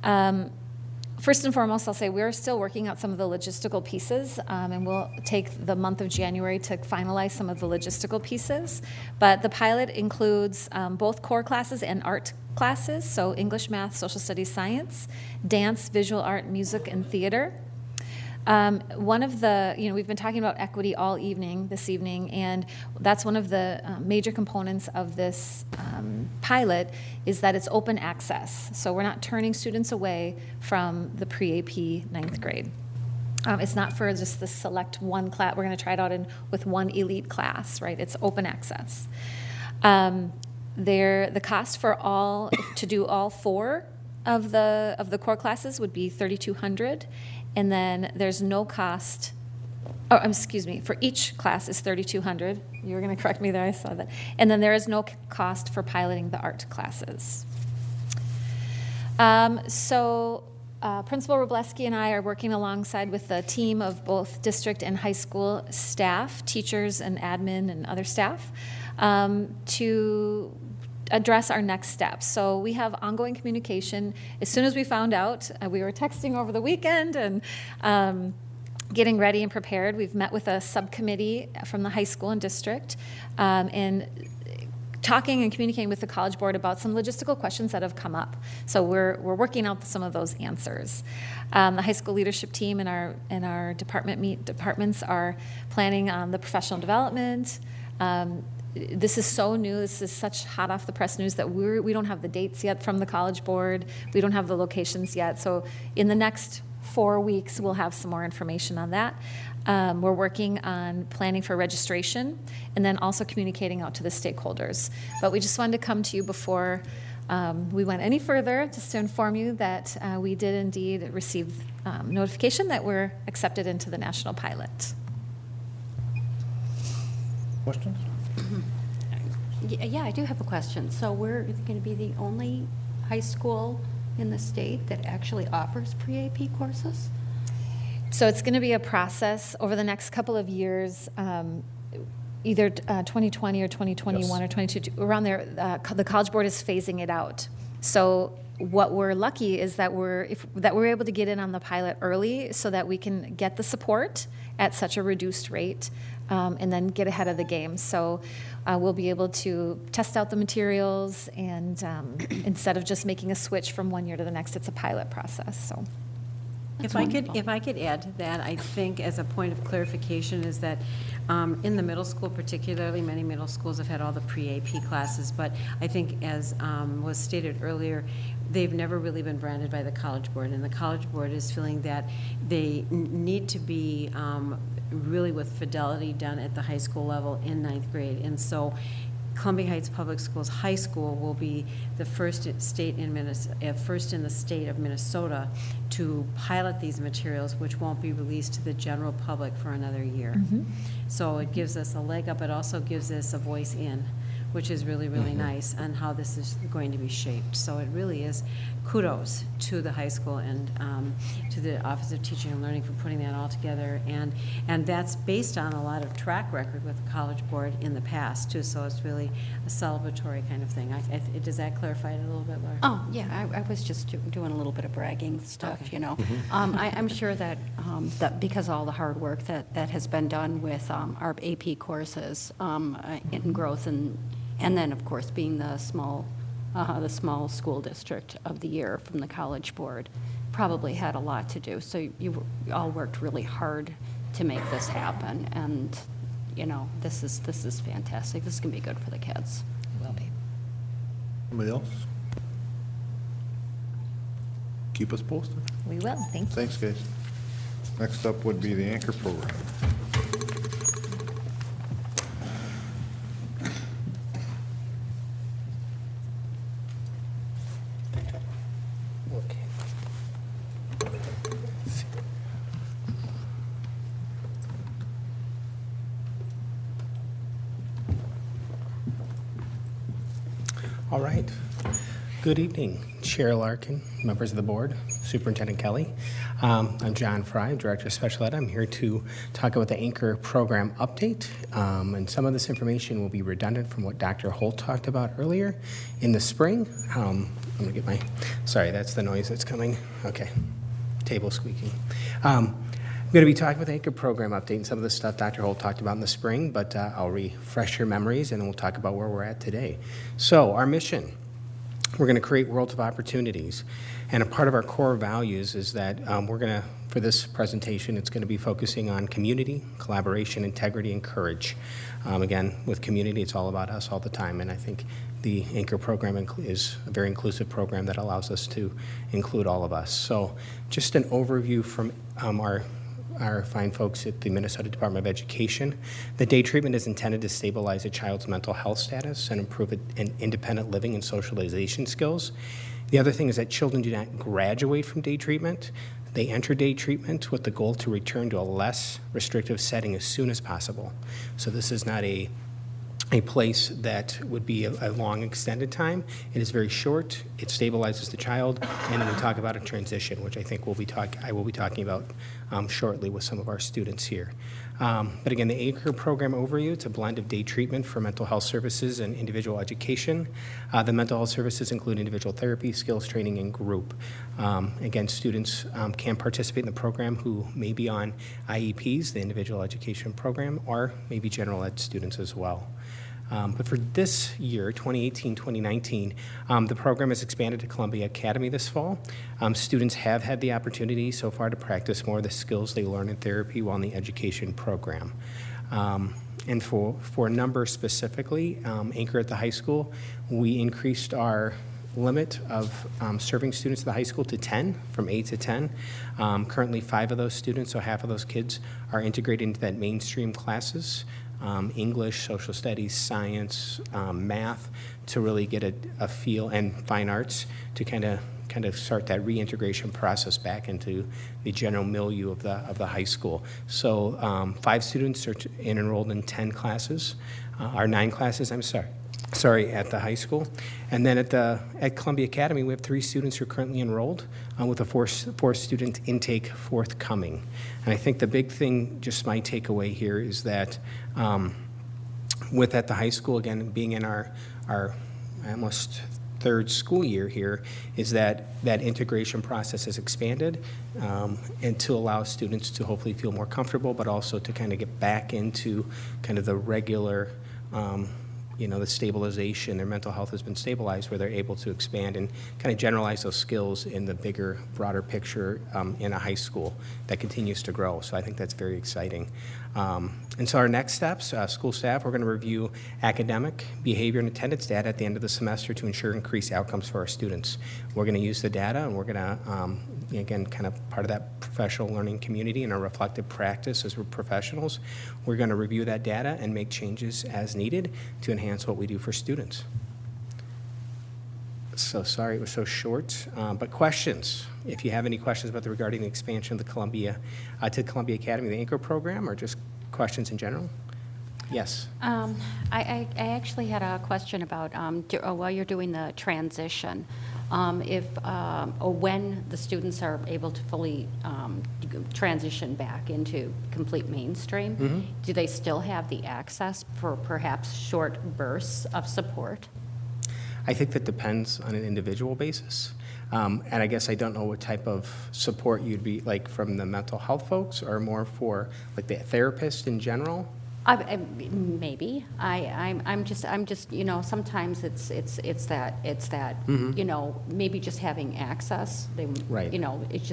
First and foremost, I'll say we're still working out some of the logistical pieces, and we'll take the month of January to finalize some of the logistical pieces. But the pilot includes both core classes and art classes, so English, math, social studies, science, dance, visual art, music, and theater. One of the, we've been talking about equity all evening, this evening, and that's one of the major components of this pilot is that it's open access. So we're not turning students away from the pre-AP ninth grade. It's not for just the select one class. We're going to try it out with one elite class, right? It's open access. The cost for to do all 4 of the core classes would be $3,200, and then there's no cost. Oh, excuse me. For each class is $3,200. You were going to correct me there. I saw that. And then there is no cost for piloting the art classes. Principal Robleski and I are working alongside with the team of both district and high school staff, teachers and admin and other staff, to address our next steps. So we have ongoing communication. As soon as we found out, we were texting over the weekend and getting ready and prepared. We've met with a subcommittee from the high school and district and talking and communicating with the College Board about some logistical questions that have come up. So we're working out some of those answers. The high school leadership team and our departments are planning on the professional development. This is so new. This is such hot off the press news that we don't have the dates yet from the College Board. We don't have the locations yet. So in the next 4 weeks, we'll have some more information on that. We're working on planning for registration and then also communicating out to the stakeholders. But we just wanted to come to you before we went any further, just to inform you that we did indeed receive notification that we're accepted into the national pilot. Questions? Yeah, I do have a question. So we're going to be the only high school in the state that actually offers pre-AP courses? So it's going to be a process over the next couple of years, either 2020 or 2021 Yes. or 2022, around there. The College Board is phasing it out. So what we're lucky is that we're able to get in on the pilot early so that we can get the support at such a reduced rate and then get ahead of the game. So we'll be able to test out the materials and instead of just making a switch from one year to the next, it's a pilot process. So. If I could add to that, I think as a point of clarification is that in the middle school particularly, many middle schools have had all the pre-AP classes, but I think as was stated earlier, they've never really been branded by the College Board, and the College Board is feeling that they need to be really with fidelity done at the high school level in ninth grade. And so Columbia Heights Public Schools High School will be the first in the state of Minnesota to pilot these materials, which won't be released to the general public for another year. Mm-hmm. So it gives us a leg up. It also gives us a voice in, which is really, really nice on how this is going to be shaped. So it really is kudos to the high school and to the Office of Teaching and Learning for putting that all together. And that's based on a lot of track record with the College Board in the past, too. So it's really a celebratory kind of thing. Does that clarify it a little bit, Laura? Oh, yeah, I was just doing a little bit of bragging stuff, you know. I'm sure that, that because of all the hard work that has been done with our AP courses in growth and then, of course, being the small school district of the year from the College Board, probably had a lot to do. So you all worked really hard to make this happen, and you know this is fantastic. This is gonna be good for the kids. It will be. Anybody else? Keep us posted. We will. Thank you. Thanks, guys. Next up would be the anchor program. All right. Good evening, Chair Larkin, members of the board, Superintendent Kelly. I'm John Fry, Director of Special Ed. I'm here to talk about the Anchor program update. And some of this information will be redundant from what Dr. Holt talked about earlier in the spring. I'm going to get my, sorry, that's the noise that's coming. Okay, table squeaking. I'm going to be talking about the Anchor program update and some of the stuff Dr. Holt talked about in the spring, but I'll refresh your memories and then we'll talk about where we're at today. So our mission We're going to create worlds of opportunities. And a part of our core values is that we're going to, for this presentation, it's going to be focusing on community, collaboration, integrity, and courage. Again, with community, it's all about us all the time, and I think the Anchor program is a very inclusive program that allows us to include all of us. So just an overview from our fine folks at the Minnesota Department of Education. The day treatment is intended to stabilize a child's mental health status and improve independent living and socialization skills. The other thing is that children do not graduate from day treatment. They enter day treatment with the goal to return to a less restrictive setting as soon as possible. So this is not a place that would be a long extended time. It is very short. It stabilizes the child, and then we talk about a transition, which I think I will be talking about shortly with some of our students here. But again, the Anchor program overview, it's a blend of day treatment for mental health services and individual education. The mental health services include individual therapy, skills training, and group. Again, students can participate in the program who may be on IEPs, the individual education program, or maybe general ed students as well. But for this year, 2018-2019, the program has expanded to Columbia Academy this fall. Students have had the opportunity so far to practice more of the skills they learn in therapy while in the education program. And for numbers specifically, Anchor at the high school, we increased our limit of serving students at the high school to 10, from 8 to 10. Currently 5 of those students, so half of those kids, are integrated into that mainstream classes. English, social studies, science, math, to really get a feel, and fine arts, to kind of start that reintegration process back into the general milieu of the high school. So 5 students are enrolled in 10 classes, or 9 classes, at the high school. And then at Columbia Academy, we have 3 students who are currently enrolled, with a 4-student intake forthcoming. And I think the big thing, just my takeaway here, is that at the high school, again, being in our almost 3rd school year here, is that integration process has expanded, and to allow students to hopefully feel more comfortable, but also to kind of get back into kind of the regular the stabilization. Their mental health has been stabilized, where they're able to expand and kind of generalize those skills in the bigger, broader picture in a high school that continues to grow. So I think that's very exciting. And so our next steps, school staff, we're going to review academic, behavior, and attendance data at the end of the semester to ensure increased outcomes for our students. We're going to use the data, and we're going to, again, kind of part of that professional learning community and our reflective practice as we're professionals. We're going to review that data and make changes as needed to enhance what we do for students. So sorry it was so short, but questions. If you have any questions regarding the expansion of the Columbia Academy, the Anchor program, or just questions in general? Yes. I actually had a question about while you're doing the transition, when the students are able to fully transition back into complete mainstream, do they still have the access for perhaps short bursts of support? I think that depends on an individual basis. And I guess I don't know what type of support you'd be like from the mental health folks, or more for like the therapist in general. Maybe. I'm just sometimes it's that maybe just having access. Right. It's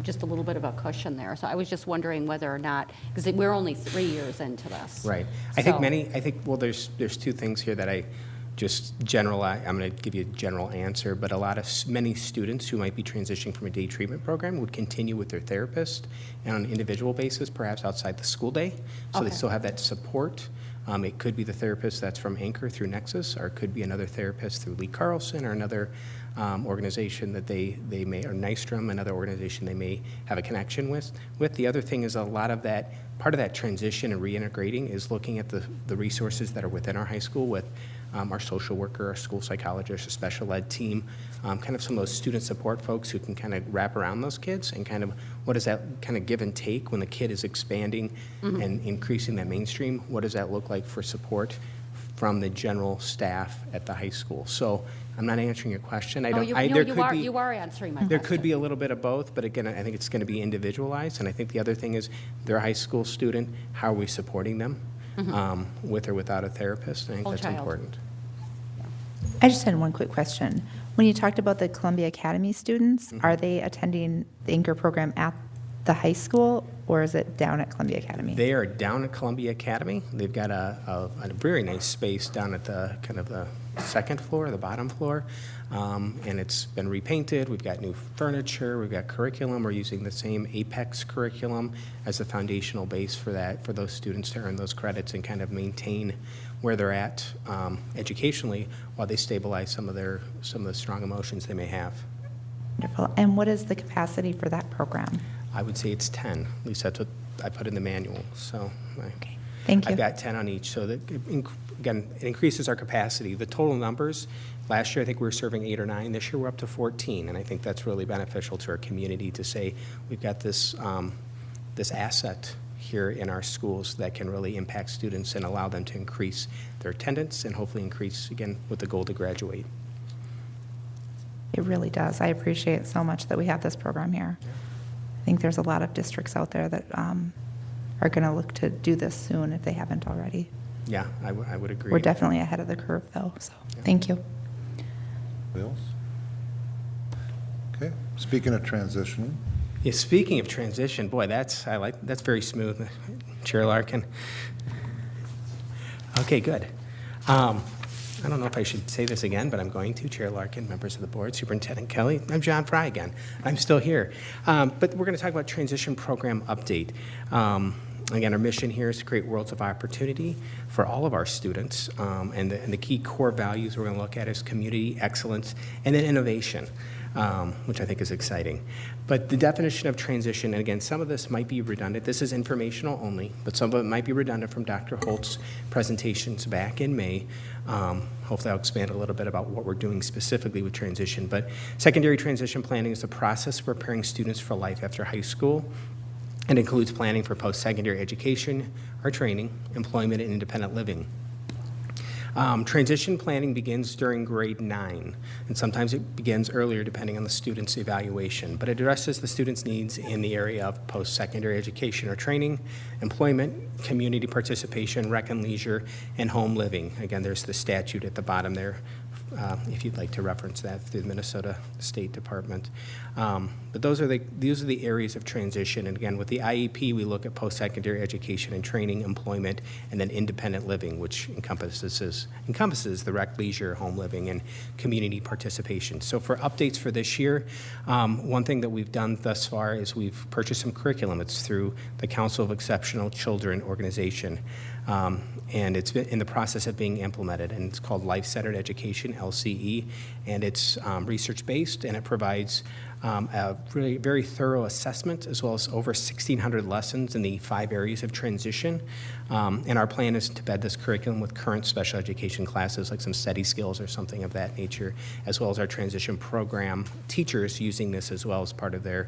just a little bit of a cushion there. So I was just wondering whether or not, because we're only 3 years into this. Right. I think there's 2 things here that I just generalize. I'm going to give you a general answer, but many students who might be transitioning from a day treatment program would continue with their therapist on an individual basis, perhaps outside the school day, so they still have that support. It could be the therapist that's from Anchor through Nexus, or it could be another therapist through Lee Carlson, or another organization that they may, or Nystrom, another organization they may have a connection with. The other thing is a lot of that, part of that transition and reintegrating is looking at the resources that are within our high school with our social worker, our school psychologist, our special ed team, kind of some of those student support folks who can kind of wrap around those kids, and kind of what does that kind of give and take when the kid is expanding and increasing that mainstream? What does that look like for support from the general staff at the high school? So I'm not answering your question. You are answering my question. There could be a little bit of both, but again, I think it's going to be individualized. And I think the other thing is, they're a high school student. How are we supporting them, with or without a therapist? I think that's important. I just had one quick question. When you talked about the Columbia Academy students, are they attending the Anchor program at the high school, or is it down at Columbia Academy? They are down at Columbia Academy. They've got a very nice space down at the kind of the second floor, the bottom floor, and it's been repainted. We've got new furniture. We've got curriculum. We're using the same Apex curriculum as the foundational base for that, for those students to earn those credits and kind of maintain where they're at educationally while they stabilize some of the strong emotions they may have. Wonderful. And what is the capacity for that program? I would say it's 10. At least that's what I put in the manual. So Okay. Thank you. I've got 10 on each. So that, again, it increases our capacity. The total numbers, last year I think we were serving 8 or 9. This year we're up to 14. And I think that's really beneficial to our community to say we've got this, this asset here in our schools that can really impact students and allow them to increase their attendance and hopefully increase, again, with the goal to graduate. It really does. I appreciate so much that we have this program here. I think there's a lot of districts out there that are going to look to do this soon if they haven't already. Yeah, I would agree. We're definitely ahead of the curve, though, so thank you. Anybody else? Okay, speaking of transitioning, Yeah, speaking of transition, boy, that's very smooth, Chair Larkin. Okay, good. I don't know if I should say this again, but I'm going to. Chair Larkin, members of the board, Superintendent Kelly. I'm John Fry again. I'm still here. But we're going to talk about transition program update. Again, our mission here is to create worlds of opportunity for all of our students. And the key core values we're going to look at is community, excellence, and then innovation, which I think is exciting. But the definition of transition, and again, some of this might be redundant. This is informational only, but some of it might be redundant from Dr. Holt's presentations back in May. Hopefully I'll expand a little bit about what we're doing specifically with transition. But secondary transition planning is the process of preparing students for life after high school. It includes planning for post-secondary education or training, employment, and independent living. Transition planning begins during grade 9, and sometimes it begins earlier depending on the student's evaluation, but it addresses the student's needs in the area of post-secondary education or training, employment, community participation, rec and leisure, and home living. Again, there's the statute at the bottom there, if you'd like to reference that through the Minnesota State Department. But those are the areas of transition. And again, with the IEP, we look at post-secondary education and training, employment, and then independent living, which encompasses the rec, leisure, home living, and community participation. So for updates for this year, one thing that we've done thus far is we've purchased some curriculum. It's through the Council of Exceptional Children organization. And it's been in the process of being implemented, and it's called Life-Centered Education, LCE, and it's research-based, and it provides a really very thorough assessment as well as over 1,600 lessons in the 5 areas of transition. And our plan is to bed this curriculum with current special education classes like some study skills or something of that nature, as well as our transition program teachers using this as well as part of their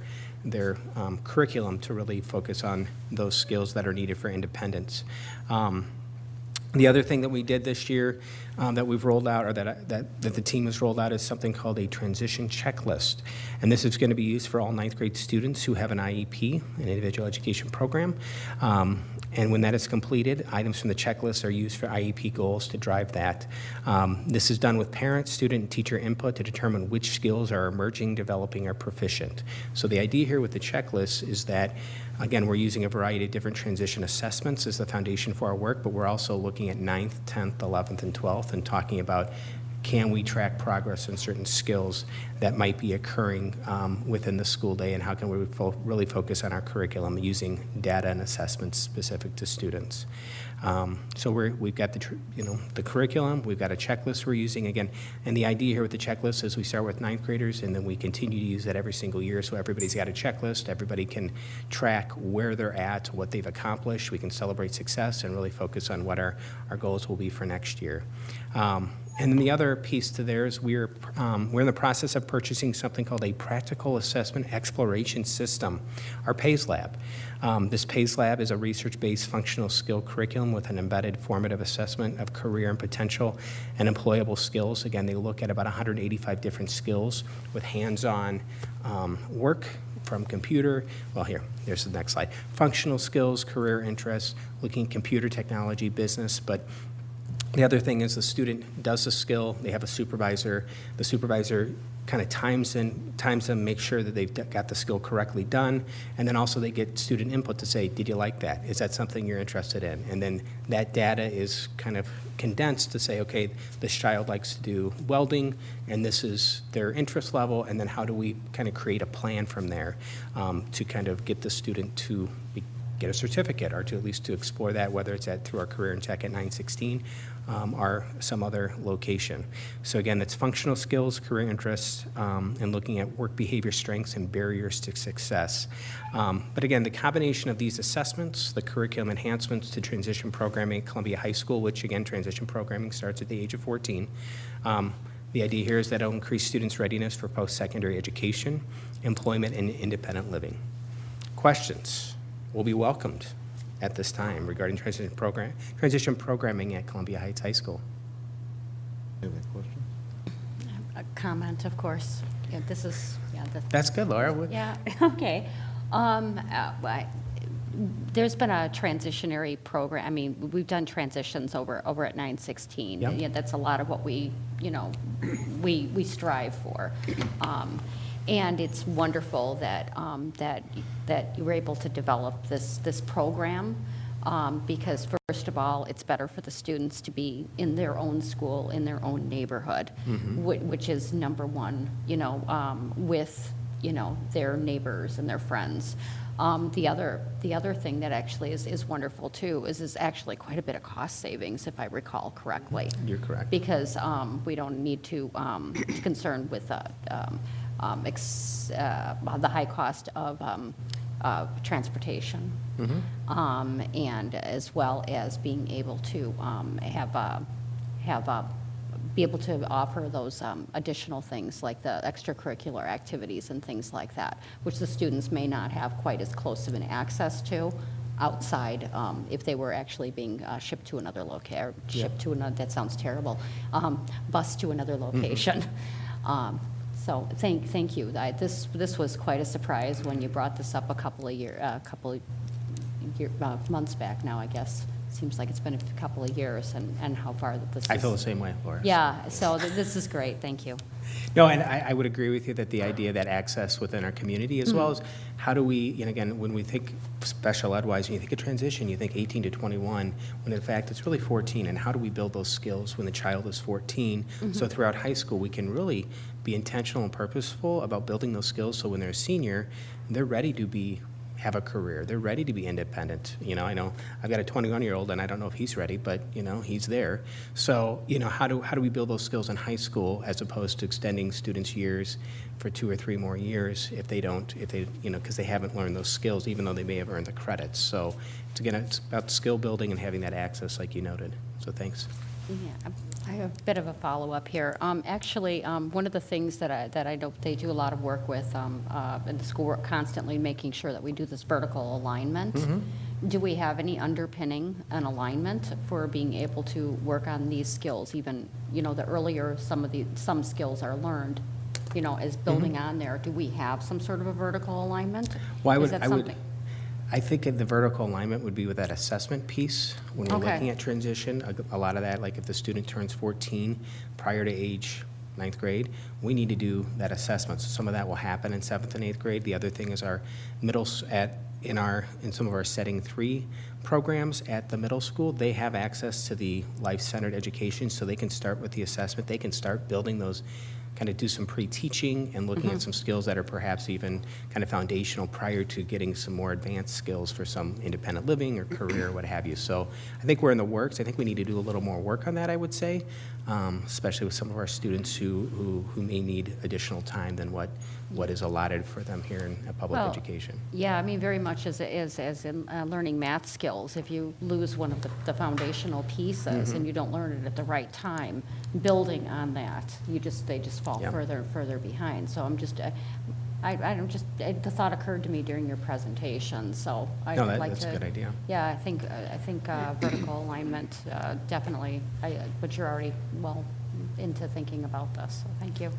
curriculum to really focus on those skills that are needed for independence. The other thing that we did this year that we've rolled out, or that the team has rolled out, is something called a transition checklist. And this is going to be used for all 9th grade students who have an IEP, an individual education program. And when that is completed, items from the checklist are used for IEP goals to drive that. This is done with parents, student, and teacher input to determine which skills are emerging, developing, or proficient. So the idea here with the checklist is that, again, we're using a variety of different transition assessments as the foundation for our work, but we're also looking at 9th, 10th, 11th, and 12th and talking about, can we track progress in certain skills that might be occurring within the school day, and how can we really focus on our curriculum using data and assessments specific to students. So we've got the curriculum, we've got a checklist we're using again, and the idea here with the checklist is we start with 9th graders and then we continue to use that every single year, so everybody's got a checklist, everybody can track where they're at, what they've accomplished, we can celebrate success and really focus on what our goals will be for next year. And then the other piece to there is we're in the process of purchasing something called a Practical Assessment Exploration System, our PACE Lab. This PACE Lab is a research-based functional skill curriculum with an embedded formative assessment of career and potential and employable skills. Again, they look at about 185 different skills with hands-on work from computer, here's the next slide. Functional skills, career interests, looking at computer technology, business, but The other thing is the student does the skill, they have a supervisor, the supervisor kind of times them, make sure that they've got the skill correctly done, and then also they get student input to say, did you like that? Is that something you're interested in? And then that data is kind of condensed to say, okay, this child likes to do welding, and this is their interest level, and then how do we kind of create a plan from there to kind of get the student to get a certificate, or to at least to explore that, whether it's through our Career and Tech at 916 or some other location. So again, it's functional skills, career interests, and looking at work behavior strengths and barriers to success. But again, the combination of these assessments, the curriculum enhancements to transition programming at Columbia High School, which again, transition programming starts at the age of 14. The idea here is that it'll increase students' readiness for post-secondary education, employment, and independent living. Questions will be welcomed at this time regarding transition programming at Columbia Heights High School. Any questions? A comment, of course. Yeah, this is, yeah. That's good, Laura. Yeah, okay. There's been a transitionary program. I mean, we've done transitions over at 916. Yep. Yeah, that's a lot of what we we strive for. And it's wonderful that that you were able to develop this program because first of all, it's better for the students to be in their own school, in their own neighborhood, which is number one. With their neighbors and their friends. The other thing that actually is wonderful too is actually quite a bit of cost savings, if I recall correctly. You're correct. Because we don't need to concern with the high cost of transportation, and as well as being able to be able to offer those additional things like the extracurricular activities and things like that, which the students may not have quite as close of an access to outside if they were actually being shipped to another location, shipped to another, that sounds terrible, bus to another location. So thank you. This was quite a surprise when you brought this up a couple of months back now, I guess. Seems like it's been a couple of years and how far that this is. I feel the same way, Laura. Yeah, so this is great. Thank you. No, and I would agree with you that the idea that access within our community, as well as how do we, and again, when we think special ed-wise, when you think of transition, you think 18 to 21, when in fact it's really 14, and how do we build those skills when the child is 14? So throughout high school, we can really be intentional and purposeful about building those skills so when they're a senior, they're ready to have a career. They're ready to be independent. I know I've got a 21-year-old and I don't know if he's ready, but he's there. So, how do we build those skills in high school as opposed to extending students' years for 2 or 3 more years if they because they haven't learned those skills, even though they may have earned the credits. So it's about skill building and having that access like you noted. So thanks. Yeah, I have a bit of a follow-up here. Actually, one of the things that I know they do a lot of work with in the school, we're constantly making sure that we do this vertical alignment. Do we have any underpinning and alignment for being able to work on these skills? Even the earlier some skills are learned, as building on there. Do we have some sort of a vertical alignment? I think the vertical alignment would be with that assessment piece. When we're Okay. looking at transition, a lot of that, like if the student turns 14 prior to age 9th grade, we need to do that assessment. So some of that will happen in 7th and 8th grade. The other thing is our in some of our setting 3 programs at the middle school, they have access to the life-centered education, so they can start with the assessment. They can start building those, kind of do some pre-teaching and looking at some skills that are perhaps even kind of foundational prior to getting some more advanced skills for some independent living or career or what have you. So I think we're in the works. I think we need to do a little more work on that, I would say, especially with some of our students who may need additional time than what is allotted for them here in public education. Yeah, I mean, very much as in learning math skills. If you lose one of the foundational pieces and you don't learn it at the right time, building on that, they just fall Yep. further and further behind. So I'm just, the thought occurred to me during your presentation, so I'd No, like that's to. a good idea. Yeah, I think vertical alignment, definitely, but you're already well into thinking about this, so thank you.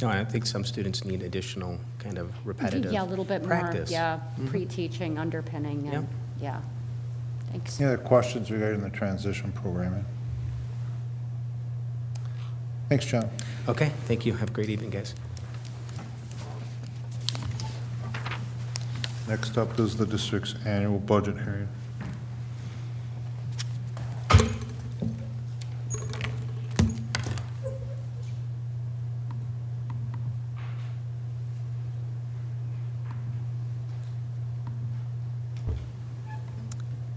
No, I think some students need additional kind of repetitive Yeah, a little bit practice. more, yeah, pre-teaching, underpinning, and, Yep. yeah. Thanks. Any other questions regarding the transition programming? Thanks, John. Okay, thank you. Have a great evening, guys. Next up is the district's annual budget hearing.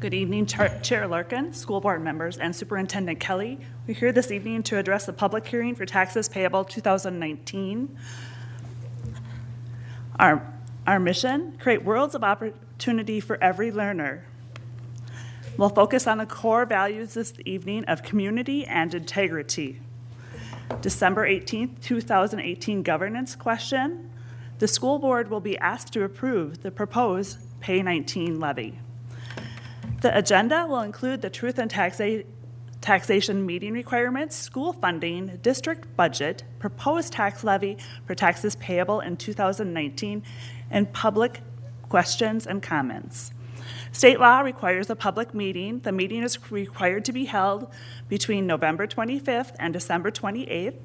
Good evening, Chair Larkin, school board members, and Superintendent Kelly. We're here this evening to address the public hearing for taxes payable 2019. Our mission, create worlds of opportunity for every learner. We'll focus on the core values this evening of community and integrity. December 18th, 2018 governance question. The school board will be asked to approve the proposed Pay 19 levy. The agenda will include the truth and taxation meeting requirements, school funding, district budget, proposed tax levy for taxes payable in 2019, and public questions and comments. State law requires a public meeting. The meeting is required to be held between November 25th and December 28th.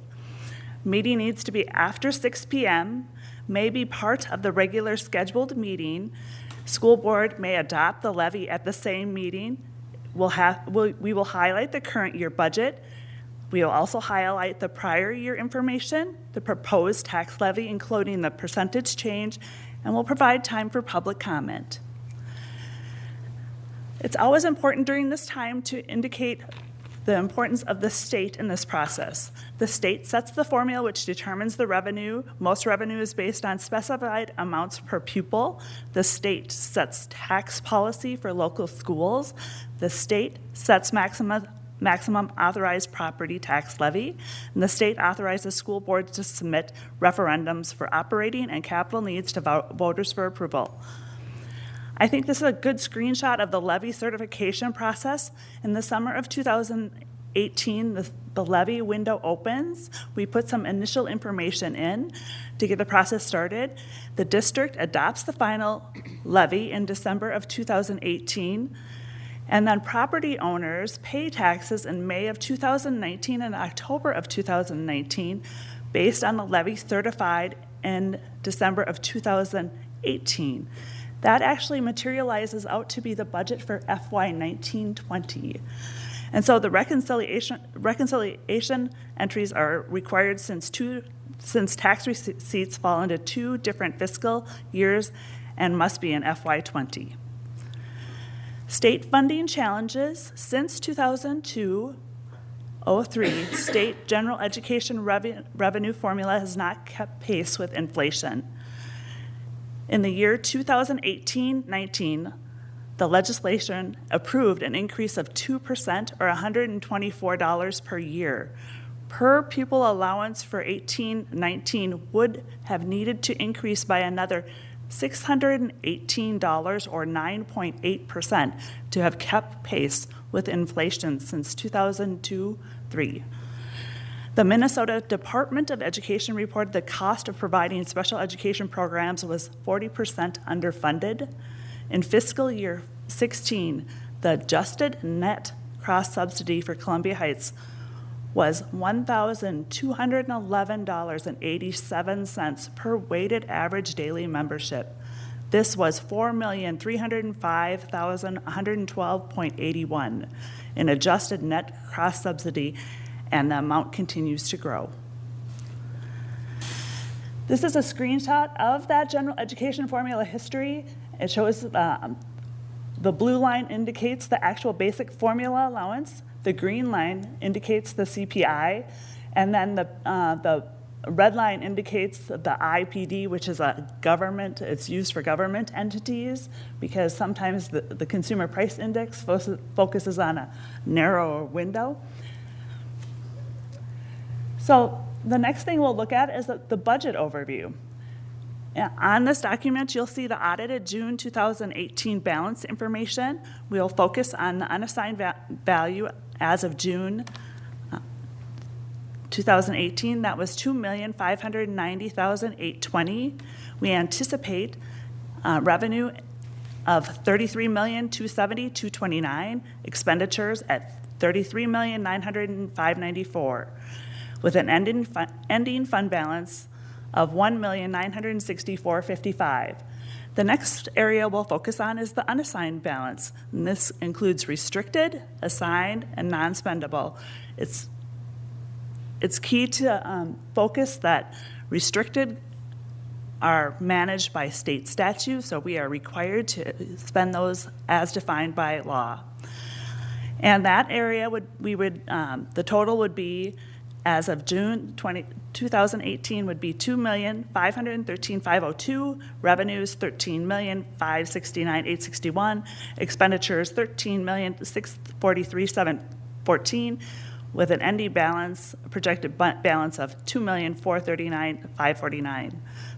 Meeting needs to be after 6 p.m., may be part of the regular scheduled meeting. School board may adopt the levy at the same meeting. We will highlight the current year budget. We will also highlight the prior year information, the proposed tax levy, including the percentage change, and we'll provide time for public comment. It's always important during this time to indicate the importance of the state in this process. The state sets the formula which determines the revenue. Most revenue is based on specified amounts per pupil. The state sets tax policy for local schools. The state sets maximum authorized property tax levy, and the state authorizes school boards to submit referendums for operating and capital needs to voters for approval. I think this is a good screenshot of the levy certification process. In the summer of 2018, the levy window opens. We put some initial information in to get the process started. The district adopts the final levy in December of 2018, and then property owners pay taxes in May of 2019 and October of 2019 based on the levy certified in December of 2018. That actually materializes out to be the budget for FY 19-20. And so the reconciliation entries are required since tax receipts fall into 2 different fiscal years and must be in FY 20. State funding challenges. Since 2002-03, state general education revenue formula has not kept pace with inflation. In the year 2018-19, the legislation approved an increase of 2% or $124 per year. Per pupil allowance for 18-19 would have needed to increase by another $618 or 9.8% to have kept pace with inflation since 2002-03. The Minnesota Department of Education reported the cost of providing special education programs was 40% underfunded. In fiscal year 16, the adjusted net cross-subsidy for Columbia Heights was $1,211.87 per weighted average daily membership. This was $4,305,112.81 in adjusted net cross-subsidy, and the amount continues to grow. This is a screenshot of that general education formula history. It shows the blue line indicates the actual basic formula allowance. The green line indicates the CPI, and then the red line indicates the IPD, which is a government, it's used for government entities because sometimes the consumer price index focuses on a narrower window. So the next thing we'll look at is the budget overview. On this document, you'll see the audited June 2018 balance information. We'll focus on the unassigned value as of June 2018. That was $2,590,820. We anticipate revenue of $33,270,229, expenditures at $33,905,994. with an ending fund balance of $1,964,055. The next area we'll focus on is the unassigned balance, and this includes restricted, assigned, and non-spendable. It's key to focus that restricted are managed by state statute, so we are required to spend those as defined by law. And that area the total would be, as of June 2018, would be $2,513,502, revenues $13,569,861, expenditures $13,643,714, with an ending balance, projected balance of $2,439,549.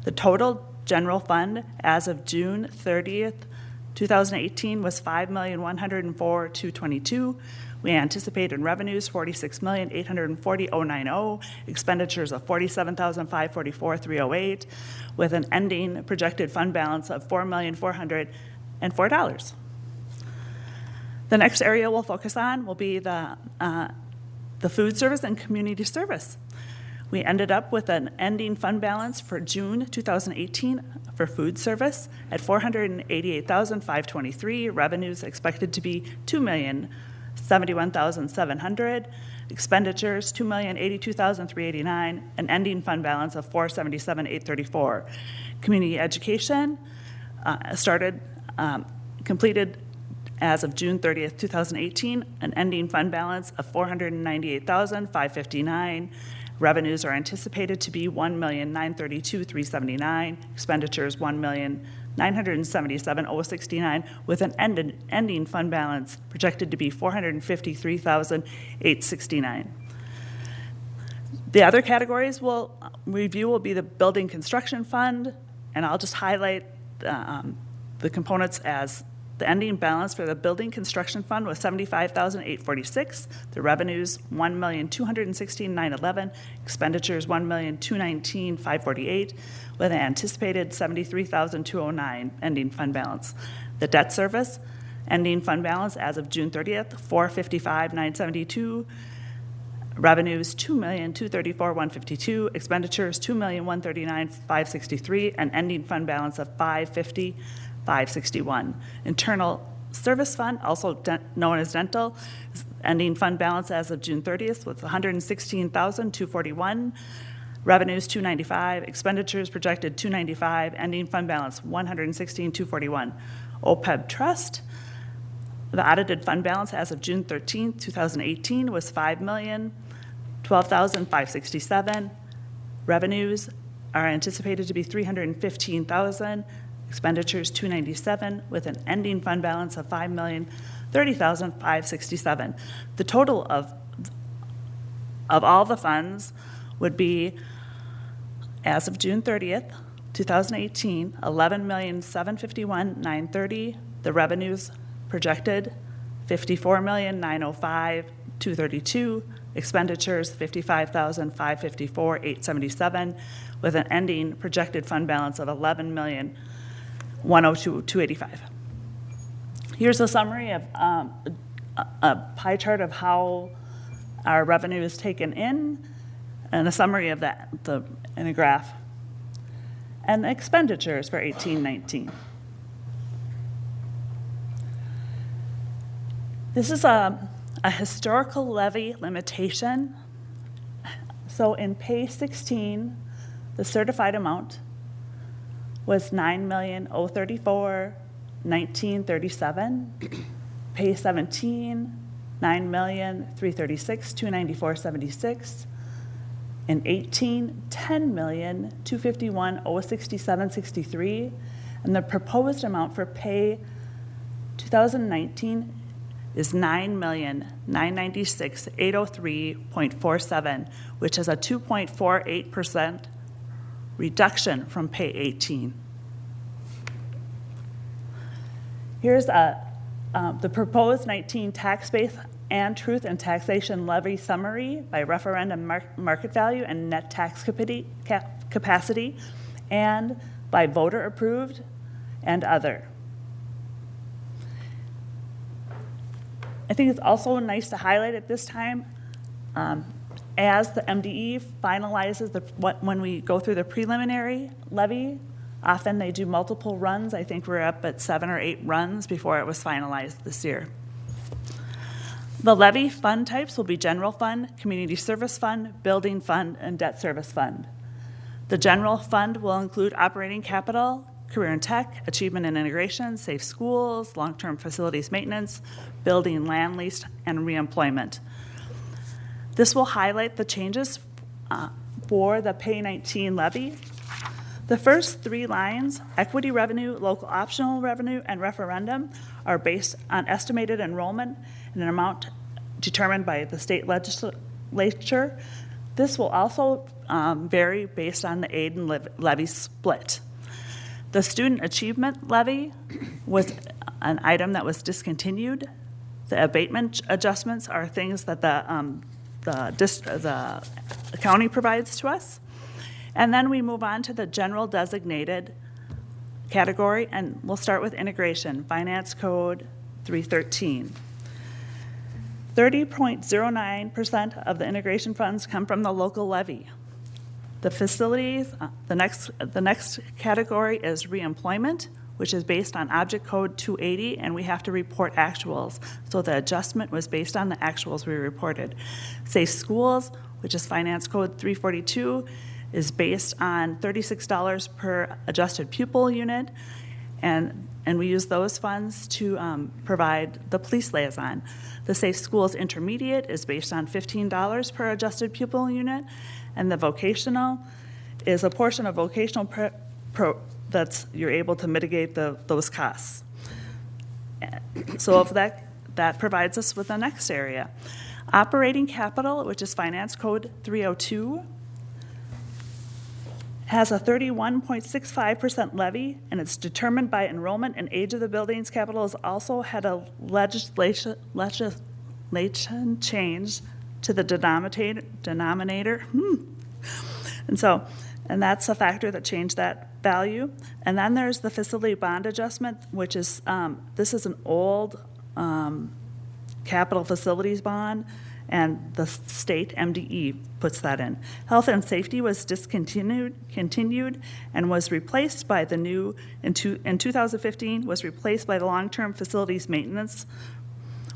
The total general fund as of June 30th, 2018 was $5,104,222. We anticipated revenues $46,840,090, expenditures of $47,544,308, with an ending projected fund balance of $4,404,000. The next area we'll focus on will be the food service and community service. We ended up with an ending fund balance for June 2018 for food service at $488,523. Revenues expected to be $2,071,700. Expenditures $2,082,389. An ending fund balance of $477,834. Community education completed as of June 30th, 2018, an ending fund balance of $498,559. Revenues are anticipated to be $1,932,379. Expenditures $1,977,069, with an ending fund balance projected to be $453,869. The other categories we'll review will be the building construction fund, and I'll just highlight the components as the ending balance for the building construction fund was $75,846. The revenues $1,216,911. Expenditures $1,219,548, with an anticipated $73,209 ending fund balance. The debt service ending fund balance as of June 30th, $455,972. Revenues $2,234,152. Expenditures $2,139,563. An ending fund balance of $550,561. Internal Service Fund, also known as dental, ending fund balance as of June 30th with $116,241. Revenues $295, expenditures projected $295, ending fund balance $116,241. OPEB Trust, the audited fund balance as of June 13th, 2018 was $5,012,567. Revenues are anticipated to be $315,000. Expenditures $297, with an ending fund balance of $5,030,567. The total of all the funds would be, as of June 30th, 2018, $11,751,930. The revenues projected $54,905,232. Expenditures $55,554,877, with an ending projected fund balance of $11,102,285. Here's a summary of a pie chart of how our revenue is taken in, and a summary of that in a graph, and expenditures for 18-19. This is a historical levy limitation. So in pay 16, the certified amount was $9,034,1937. Pay 17, $9,336,294.76. In 18, $10,251,067.63. And the proposed amount for pay 2019 is $9,996,803.47, which is a 2.48% reduction from pay 18. Here's the proposed 19 tax base and truth and taxation levy summary by referendum market value and net tax capacity, and by voter approved and other. I think it's also nice to highlight at this time, As the MDE finalizes when we go through the preliminary levy, often they do multiple runs. I think we're up at 7 or 8 runs before it was finalized this year. The levy fund types will be general fund, community service fund, building fund, and debt service fund. The general fund will include operating capital, career and tech, achievement and integration, safe schools, long-term facilities maintenance, building, land lease, and reemployment. This will highlight the changes for the Pay 19 levy. The first 3 lines, equity revenue, local optional revenue, and referendum, are based on estimated enrollment and an amount determined by the state legislature. This will also vary based on the aid and levy split. The student achievement levy was an item that was discontinued. The abatement adjustments are things that the county provides to us. And then we move on to the general designated category, and we'll start with integration, Finance Code 313. 30.09% of the integration funds come from the local levy. The facilities, the next category is reemployment, which is based on Object Code 280, and we have to report actuals. So the adjustment was based on the actuals we reported. Safe schools, which is Finance Code 342, is based on $36 per adjusted pupil unit, and we use those funds to provide the police liaison. The Safe Schools Intermediate is based on $15 per adjusted pupil unit, and the vocational is a portion of vocational that's you're able to mitigate those costs. So if that provides us with the next area. Operating capital, which is Finance Code 302, has a 31.65% levy, and it's determined by enrollment and age of the buildings. Capital has also had a legislation change to the denominator. And that's a factor that changed that value. And then there's the facility bond adjustment, which is, this is an old capital facilities bond, and the state MDE puts that in. Health and safety was continued, and was replaced by the new, in 2015, was replaced by the long-term facilities maintenance,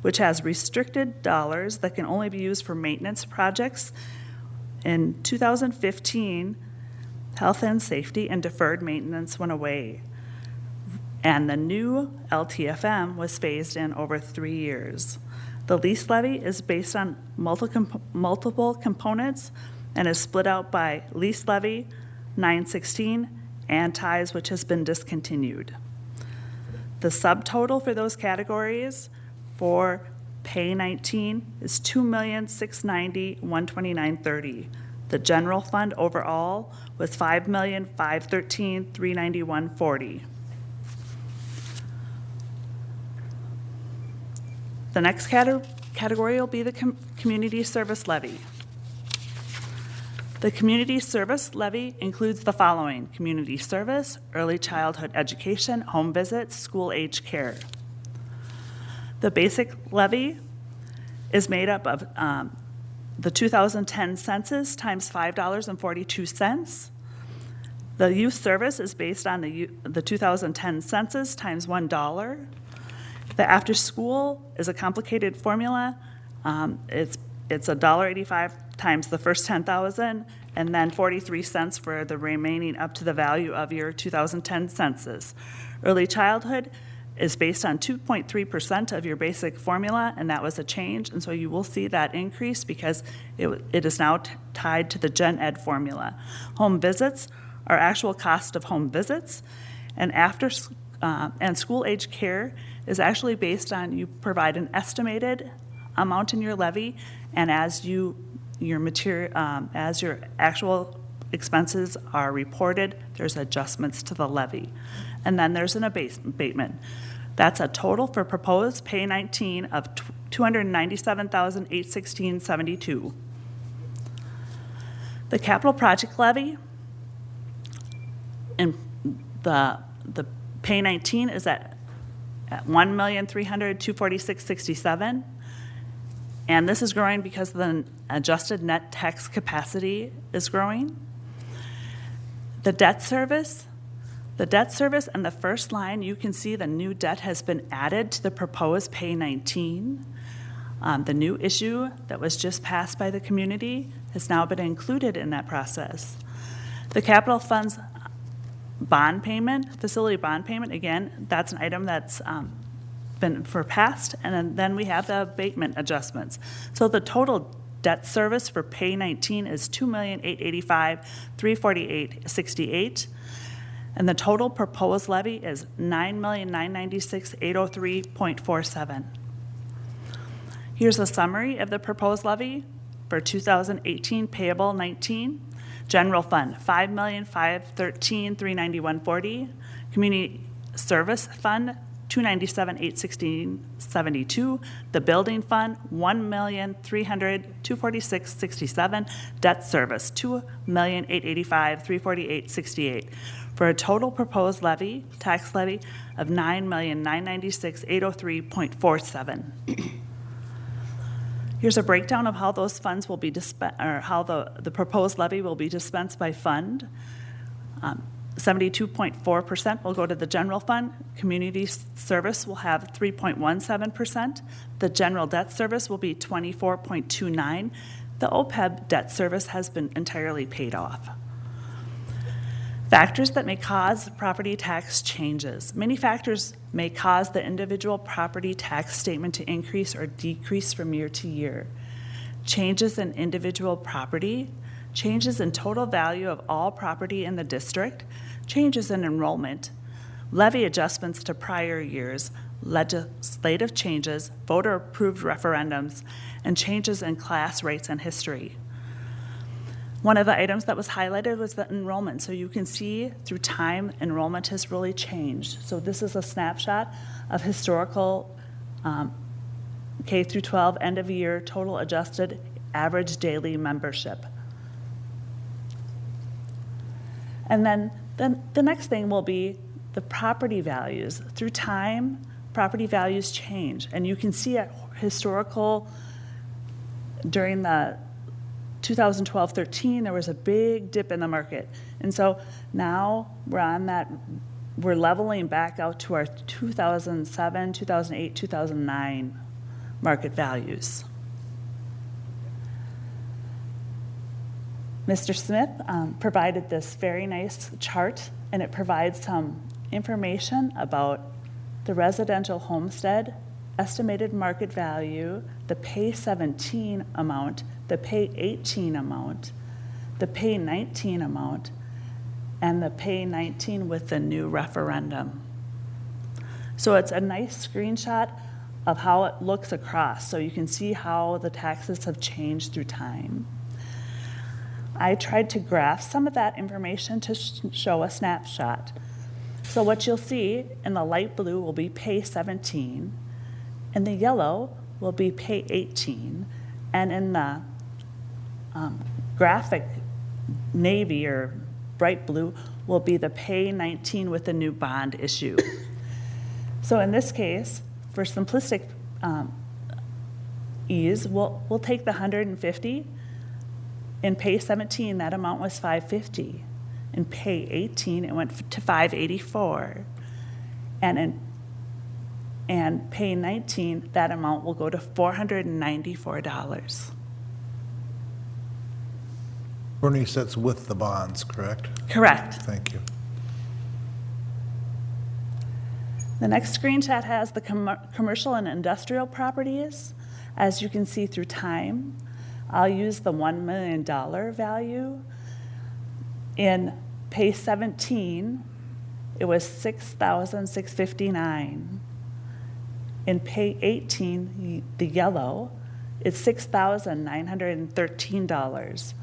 which has restricted dollars that can only be used for maintenance projects. In 2015, health and safety and deferred maintenance went away, and the new LTFM was phased in over 3 years. The lease levy is based on multiple components and is split out by lease levy, 916, and ties, which has been discontinued. The subtotal for those categories for Pay 19 is $2,690,129.30. The general fund overall was $5,513,391.40. The next category will be the community service levy. The community service levy includes the following: community service, early childhood education, home visits, school age care. The basic levy is made up of the 2010 census times $5.42. The youth service is based on the 2010 census times $1. The after school is a complicated formula. It's $1.85 times the first 10,000, and then 43 cents for the remaining up to the value of your 2010 census. Early childhood is based on 2.3% of your basic formula, and that was a change, and so you will see that increase because it is now tied to the Gen Ed formula. Home visits are actual cost of home visits, and and school age care is actually based on you provide an estimated amount in your levy, and as your actual expenses are reported, there's adjustments to the levy. And then there's an abatement. That's a total for proposed Pay 19 of $297,816.72. The capital project levy and the Pay 19 is at $1,300,246.67, And this is growing because the adjusted net tax capacity is growing. The debt service and the first line, you can see the new debt has been added to the proposed Pay 19. The new issue that was just passed by the community has now been included in that process. The capital funds bond payment, facility bond payment, again, that's an item that's been for past, and then we have the abatement adjustments. So the total debt service for Pay 19 is $2,885,348.68, and the total proposed levy is $9,996,803.47. Here's a summary of the proposed levy for 2018 payable 19. General fund, $5,513,391.40. Community service fund, $297,816.72. The building fund, $1,300,246.67. Debt service, $2,885,348.68. For a total proposed levy, tax levy, of $9,996,803.47. Here's a breakdown of how those funds will be dispensed, or how the proposed levy will be dispensed by fund. 72.4% will go to the general fund. Community service will have 3.17%. The general debt service will be 24.29%. The OPEB debt service has been entirely paid off. Factors that may cause property tax changes. Many factors may cause the individual property tax statement to increase or decrease from year to year. Changes in individual property, changes in total value of all property in the district, changes in enrollment, levy adjustments to prior years, legislative changes, voter-approved referendums, and changes in class rates and history. One of the items that was highlighted was the enrollment. So you can see through time, enrollment has really changed. So this is a snapshot of historical K through 12 end of year total adjusted average daily membership. And then the next thing will be the property values. Through time, property values change. And you can see at historical, during the 2012-13, there was a big dip in the market. And so now we're leveling back out to our 2007, 2008, 2009 market values. Mr. Smith provided this very nice chart, and it provides some information about the residential homestead, estimated market value, the Pay 17 amount, the Pay 18 amount, the Pay 19 amount, and the Pay 19 with the new referendum. So it's a nice screenshot of how it looks across, so you can see how the taxes have changed through time. I tried to graph some of that information to show a snapshot. So what you'll see in the light blue will be Pay 17, and the yellow will be Pay 18, and in the graphic navy or bright blue will be the Pay 19 with the new bond issue. So in this case, for simplistic ease, we'll take the 150. In Pay 17, that amount was $550. In Pay 18, it went to $584. And Pay 19, that amount will go to $494. Bernice, that's with the bonds, correct? Correct. Thank you. The next screenshot has the commercial and industrial properties. As you can see through time, I'll use the $1 million value. In Pay 17, it was $6,659. In Pay 18, the yellow, it's $6,913.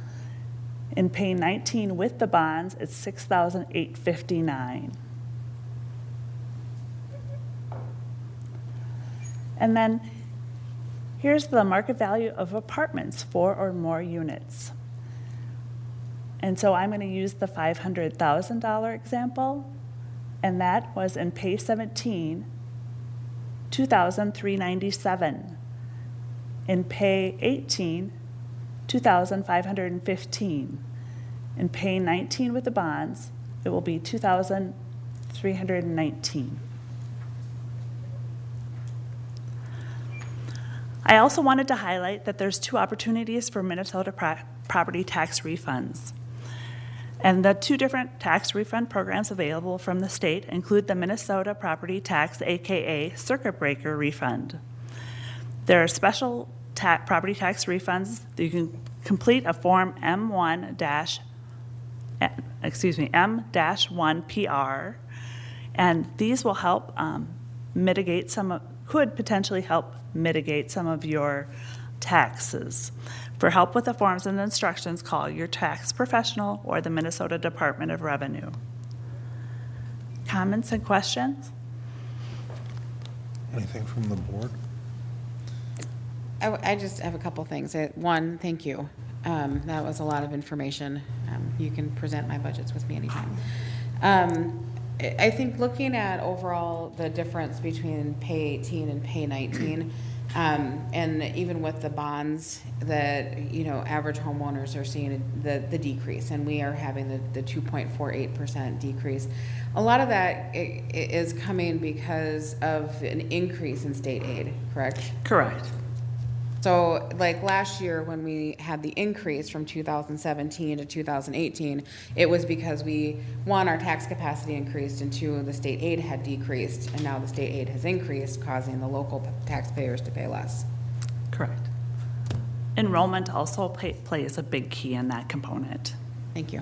In Pay 19 with the bonds, it's $6,859. And then here's the market value of apartments, 4 or more units. And so I'm going to use the $500,000 example, and that was in Pay 17, $2,397. In pay 18, $2,515. In pay 19 with the bonds, it will be $2,319. I also wanted to highlight that there's 2 opportunities for Minnesota property tax refunds. And the 2 different tax refund programs available from the state include the Minnesota Property Tax, AKA Circuit Breaker refund. There are special property tax refunds that you can complete a form M-1PR, and these will help could potentially help mitigate some of your taxes. For help with the forms and instructions, call your tax professional or the Minnesota Department of Revenue. Comments and questions? Anything from the board? I just have a couple things. One, thank you. That was a lot of information. You can present my budgets with me anytime. I think looking at overall the difference between pay 18 and pay 19, and even with the bonds that, average homeowners are seeing the decrease, and we are having the 2.48% decrease. A lot of that is coming because of an increase in state aid, correct? Correct. So like last year when we had the increase from 2017 to 2018, it was because our tax capacity increased, and 2, the state aid had decreased, and now the state aid has increased, causing the local taxpayers to pay less. Correct. Enrollment also plays a big key in that component. Thank you.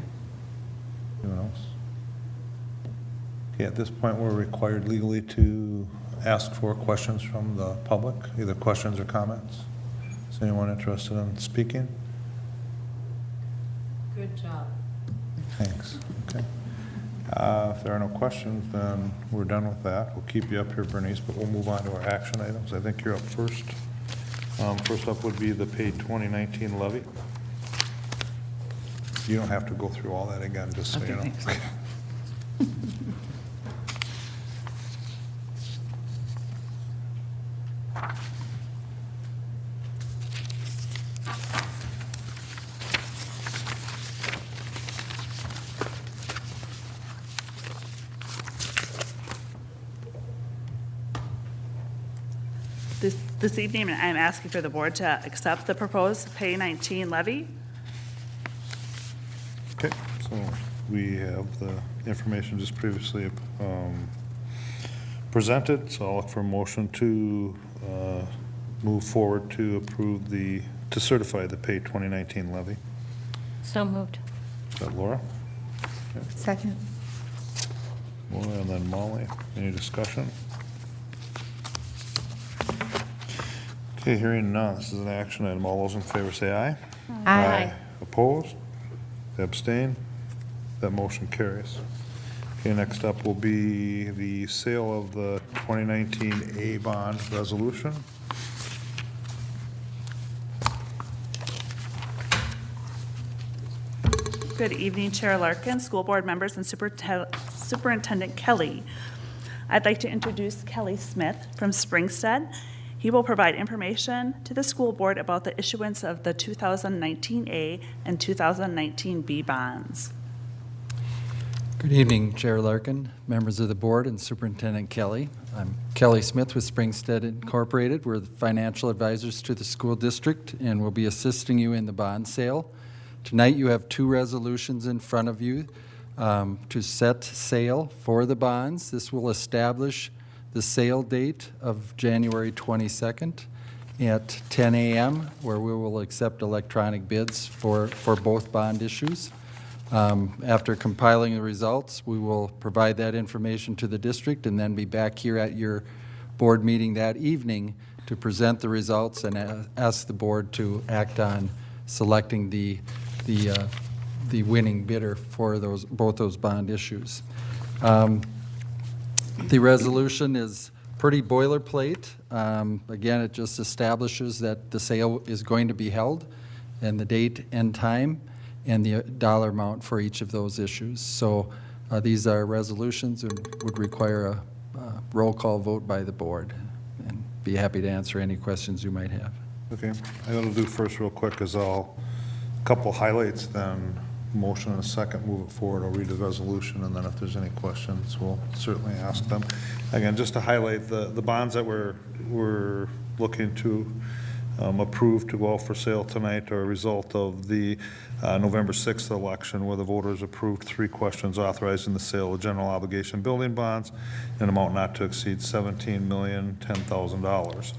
Anyone else? Okay, at this point, we're required legally to ask for questions from the public, either questions or comments. Is anyone interested in speaking? Good job. Thanks. Okay. If there are no questions, then we're done with that. We'll keep you up here, Bernice, but we'll move on to our action items. I think you're up first. First up would be the paid 2019 levy. You don't have to go through all that again, just so you know. Thanks. This evening, I'm asking for the board to accept the proposed pay 19 levy. Okay, so we have the information just previously presented, so I'll look for a motion to move forward to approve to certify the pay 2019 levy. So moved. Is that Laura? Second. Laura and then Molly. Any discussion? Okay, hearing none, this is an action item. All those in favor say aye. Aye. Opposed? Abstain? That motion carries. Okay, next up will be the sale of the 2019 A bond resolution. Good evening, Chair Larkin, school board members, and Superintendent Kelly. I'd like to introduce Kelly Smith from Springstead. He will provide information to the school board about the issuance of the 2019 A and 2019 B bonds. Good evening, Chair Larkin, members of the board, and Superintendent Kelly. I'm Kelly Smith with Springstead Incorporated. We're the financial advisors to the school district, and we'll be assisting you in the bond sale. Tonight you have 2 resolutions in front of you to set sale for the bonds. This will establish the sale date of January 22nd at 10 a.m., where we will accept electronic bids for both bond issues. After compiling the results, we will provide that information to the district and then be back here at your board meeting that evening to present the results and ask the board to act on selecting the winning bidder for both those bond issues. The resolution is pretty boilerplate. Again, it just establishes that the sale is going to be held and the date and time and the dollar amount for each of those issues. So these are resolutions and would require a roll call vote by the board, and be happy to answer any questions you might have. Okay, I gotta do first real quick is a couple highlights, then motion and a second, move it forward. I'll read the resolution, and then if there's any questions, we'll certainly ask them. Again, just to highlight the bonds that we're looking to approve to go out for sale tonight are a result of the November 6th election, where the voters approved 3 questions authorizing the sale of general obligation building bonds in an amount not to exceed $17,010,000.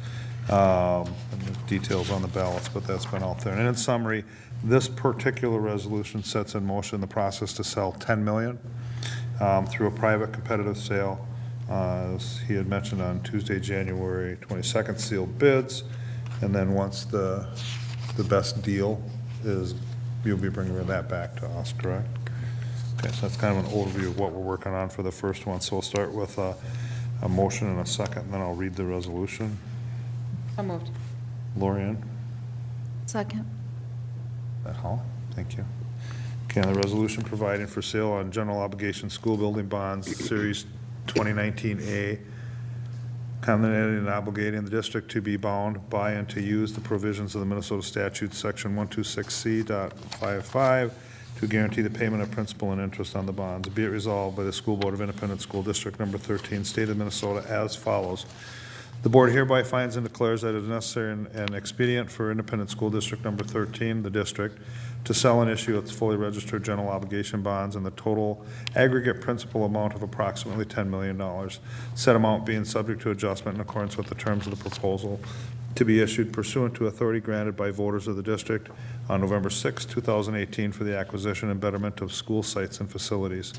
And the details on the ballots, but that's been out there. And in summary, this particular resolution sets in motion the process to sell $10 million through a private competitive sale. As he had mentioned on Tuesday, January 22nd, sealed bids. And then once the best deal is, you'll be bringing that back to us, correct? Okay, so that's kind of an overview of what we're working on for the first one. So we'll start with a motion and a second, and then I'll read the resolution. So moved. Lorianne? Second. That Hall? Thank you. Okay, on the resolution providing for sale on general obligation school building bonds, Series 2019A, condemnating and obligating the district to be bound by and to use the provisions of the Minnesota statute, Section 126C.55, to guarantee the payment of principal and interest on the bonds. Be it resolved by the School Board of Independent School District Number 13, State of Minnesota, as follows. The board hereby finds and declares that it is necessary and expedient for Independent School District Number 13, the district, to sell and issue its fully registered general obligation bonds in the total aggregate principal amount of approximately $10 million. Said amount being subject to adjustment in accordance with the terms of the proposal to be issued pursuant to authority granted by voters of the district on November 6, 2018 for the acquisition and betterment of school sites and facilities.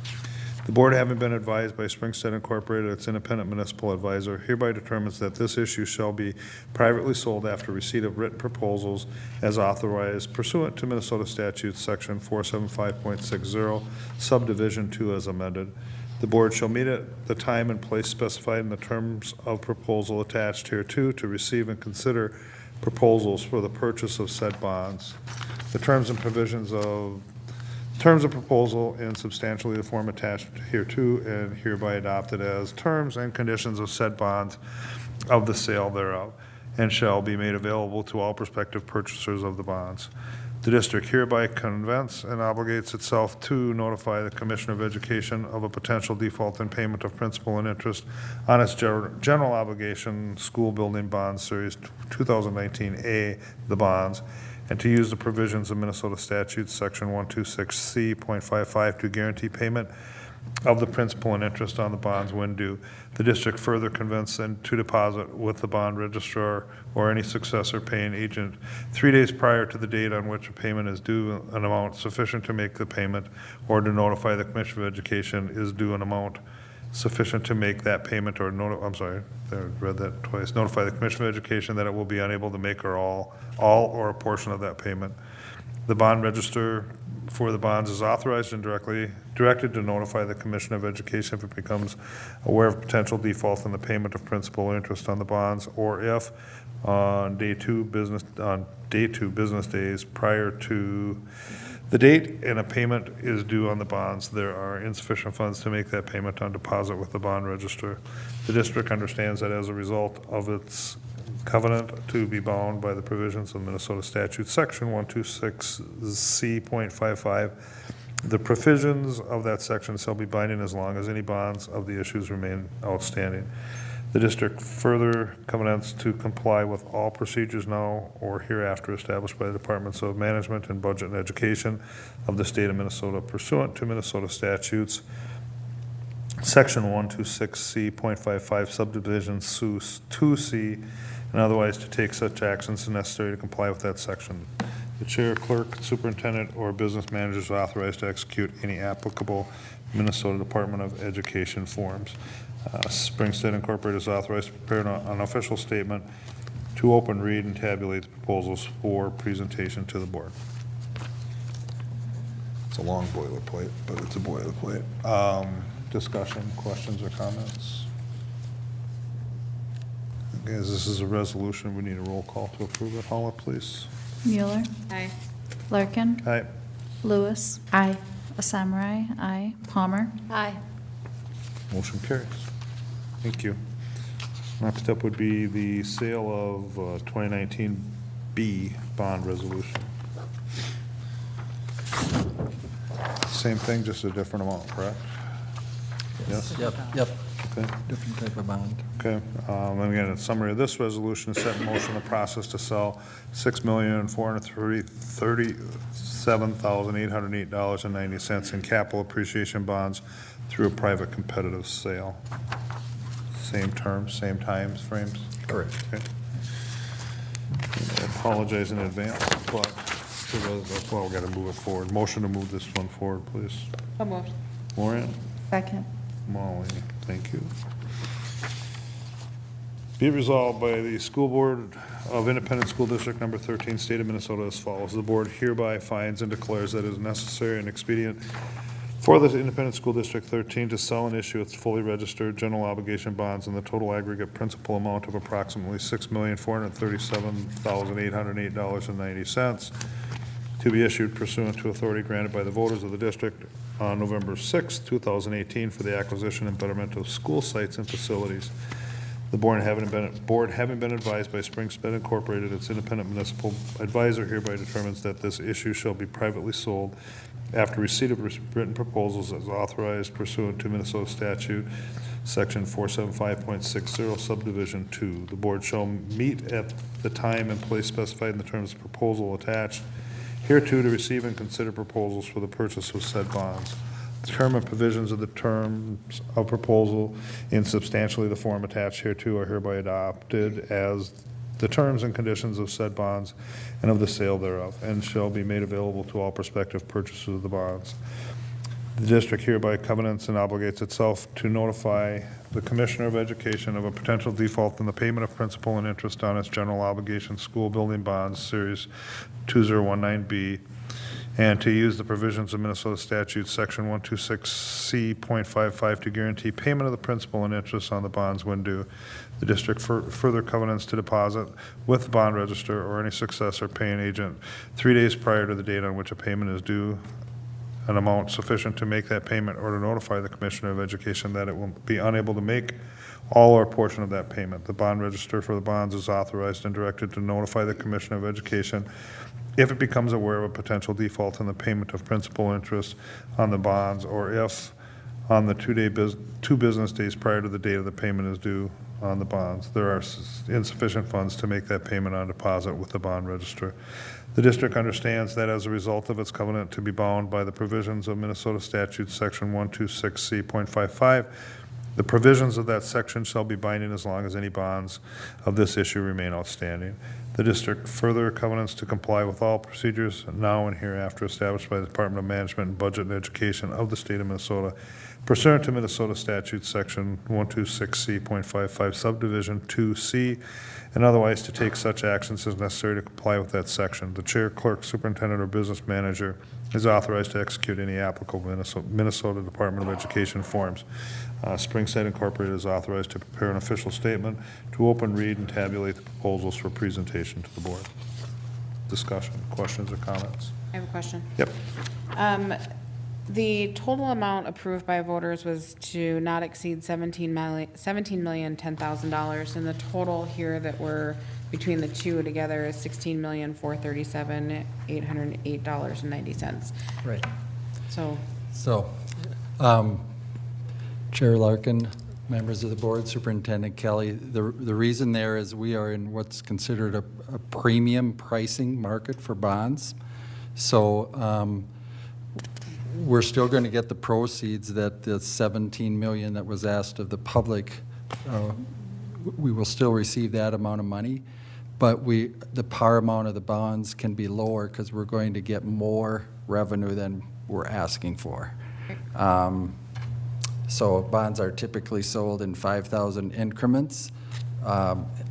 The board, having been advised by Springstead Incorporated, its independent municipal advisor, hereby determines that this issue shall be privately sold after receipt of written proposals as authorized pursuant to Minnesota statutes, Section 475.60, subdivision 2 as amended. The board shall meet at the time and place specified in the terms of proposal attached hereto to receive and consider proposals for the purchase of said bonds. The terms and provisions of terms of proposal in substantially the form attached hereto and hereby adopted as terms and conditions of said bonds of the sale thereof, and shall be made available to all prospective purchasers of the bonds. The district hereby convenes and obligates itself to notify the Commissioner of Education of a potential default in payment of principal and interest on its general obligation school building bonds, Series 2019A, the bonds, and to use the provisions of Minnesota statutes, Section 126C.55, to guarantee payment of the principal and interest on the bonds when due. The district further convenes and to deposit with the bond registrar or any successor paying agent 3 days prior to the date on which a payment is due an amount sufficient to make the payment, or to notify the Commissioner of Education is due an amount sufficient to make that payment, or notify the Commissioner of Education that it will be unable to make all or a portion of that payment. The bond register for the bonds is authorized and directed to notify the Commissioner of Education if it becomes aware of potential default in the payment of principal or interest on the bonds, or if on day two business days prior to the date and a payment is due on the bonds, there are insufficient funds to make that payment on deposit with the bond register. The district understands that as a result of its covenant to be bound by the provisions of Minnesota statute, Section 126C.55, the provisions of that section shall be binding as long as any bonds of the issues remain outstanding. The district further covenants to comply with all procedures now or hereafter established by the Departments of Management and Budget and Education of the state of Minnesota pursuant to Minnesota statutes, Section 126C.55, subdivision 2C, and otherwise to take such actions as necessary to comply with that section. The chair, clerk, superintendent, or business managers are authorized to execute any applicable Minnesota Department of Education forms. Springstead Incorporated is authorized to prepare an official statement to open, read, and tabulate the proposals for presentation to the board. It's a long boilerplate, but it's a boilerplate. Discussion, questions, or comments? Okay, as this is a resolution, we need a roll call to approve it. Holla, please. Mueller. Aye. Larkin. Aye. Lewis. Aye. Samurai. Aye. Palmer. Aye. Motion carries. Thank you. Next up would be the sale of 2019 B, bond resolution. Same thing, just a different amount, correct? Yes? Yep, Okay. different type of bond. Okay, and again, in summary of this resolution, set in motion the process to sell $6,437,808.90 in capital appreciation bonds through a private competitive sale. Same terms, same times frames? Correct. Okay. I apologize in advance, but that's why we got to move it forward. Motion to move this one forward, please. So moved. Maureen? Second. Molly, thank you. Be it resolved by the School Board of Independent School District Number 13, State of Minnesota as follows. The board hereby finds and declares that it is necessary and expedient for the Independent School District 13 to sell and issue its fully registered general obligation bonds in the total aggregate principal amount of approximately $6,437,808.90 to be issued pursuant to authority granted by the voters of the district on November 6, 2018 for the acquisition and betterment of school sites and facilities. The board having been advised by Springstead Incorporated, its independent municipal advisor, hereby determines that this issue shall be privately sold after receipt of written proposals as authorized pursuant to Minnesota statute, section 475.60, subdivision 2. The board shall meet at the time and place specified in the terms of proposal attached hereto to receive and consider proposals for the purchase of said bonds. The term and provisions of the terms of proposal in substantially the form attached hereto are hereby adopted as the terms and conditions of said bonds and of the sale thereof, and shall be made available to all prospective purchasers of the bonds. The district hereby covenants and obligates itself to notify the Commissioner of Education of a potential default in the payment of principal and interest on its general obligation school building bonds, Series 2019B, and to use the provisions of Minnesota statute, section 126C.55 to guarantee payment of the principal and interest on the bonds when due. The district further covenants to deposit with the bond register or any successor paying agent 3 days prior to the date on which a payment is due an amount sufficient to make that payment, or to notify the Commissioner of Education that it will be unable to make all or a portion of that payment. The bond register for the bonds is authorized and directed to notify the Commissioner of Education if it becomes aware of a potential default in the payment of principal interest on the bonds, or if on the 2 business days prior to the date of the payment is due on the bonds, there are insufficient funds to make that payment on deposit with the bond register. The district understands that as a result of its covenant to be bound by the provisions of Minnesota statute section 126C.55, the provisions of that section shall be binding as long as any bonds of this issue remain outstanding. The district further covenants to comply with all procedures now and hereafter established by the Department of Management and Budget and Education of the state of Minnesota pursuant to Minnesota statute section 126C.55 subdivision 2C, and otherwise to take such actions as necessary to comply with that section. The chair, clerk, superintendent, or business manager is authorized to execute any applicable Minnesota Department of Education forms. Springstead Incorporated is authorized to prepare an official statement to open, read, and tabulate the proposals for presentation to the board. Discussion, questions, or comments? I have a question. Yep. The total amount approved by voters was to not exceed $17,010,000, and the total here that we're between the two together is $16,437,808.90. Right. So, Chair Larkin, members of the board, Superintendent Kelly, the reason there is we are in what's considered a premium pricing market for bonds. So we're still going to get the proceeds that the $17 million that was asked of the public, we will still receive that amount of money, but the par amount of the bonds can be lower because we're going to get more revenue than we're asking for. So bonds are typically sold in 5,000 increments.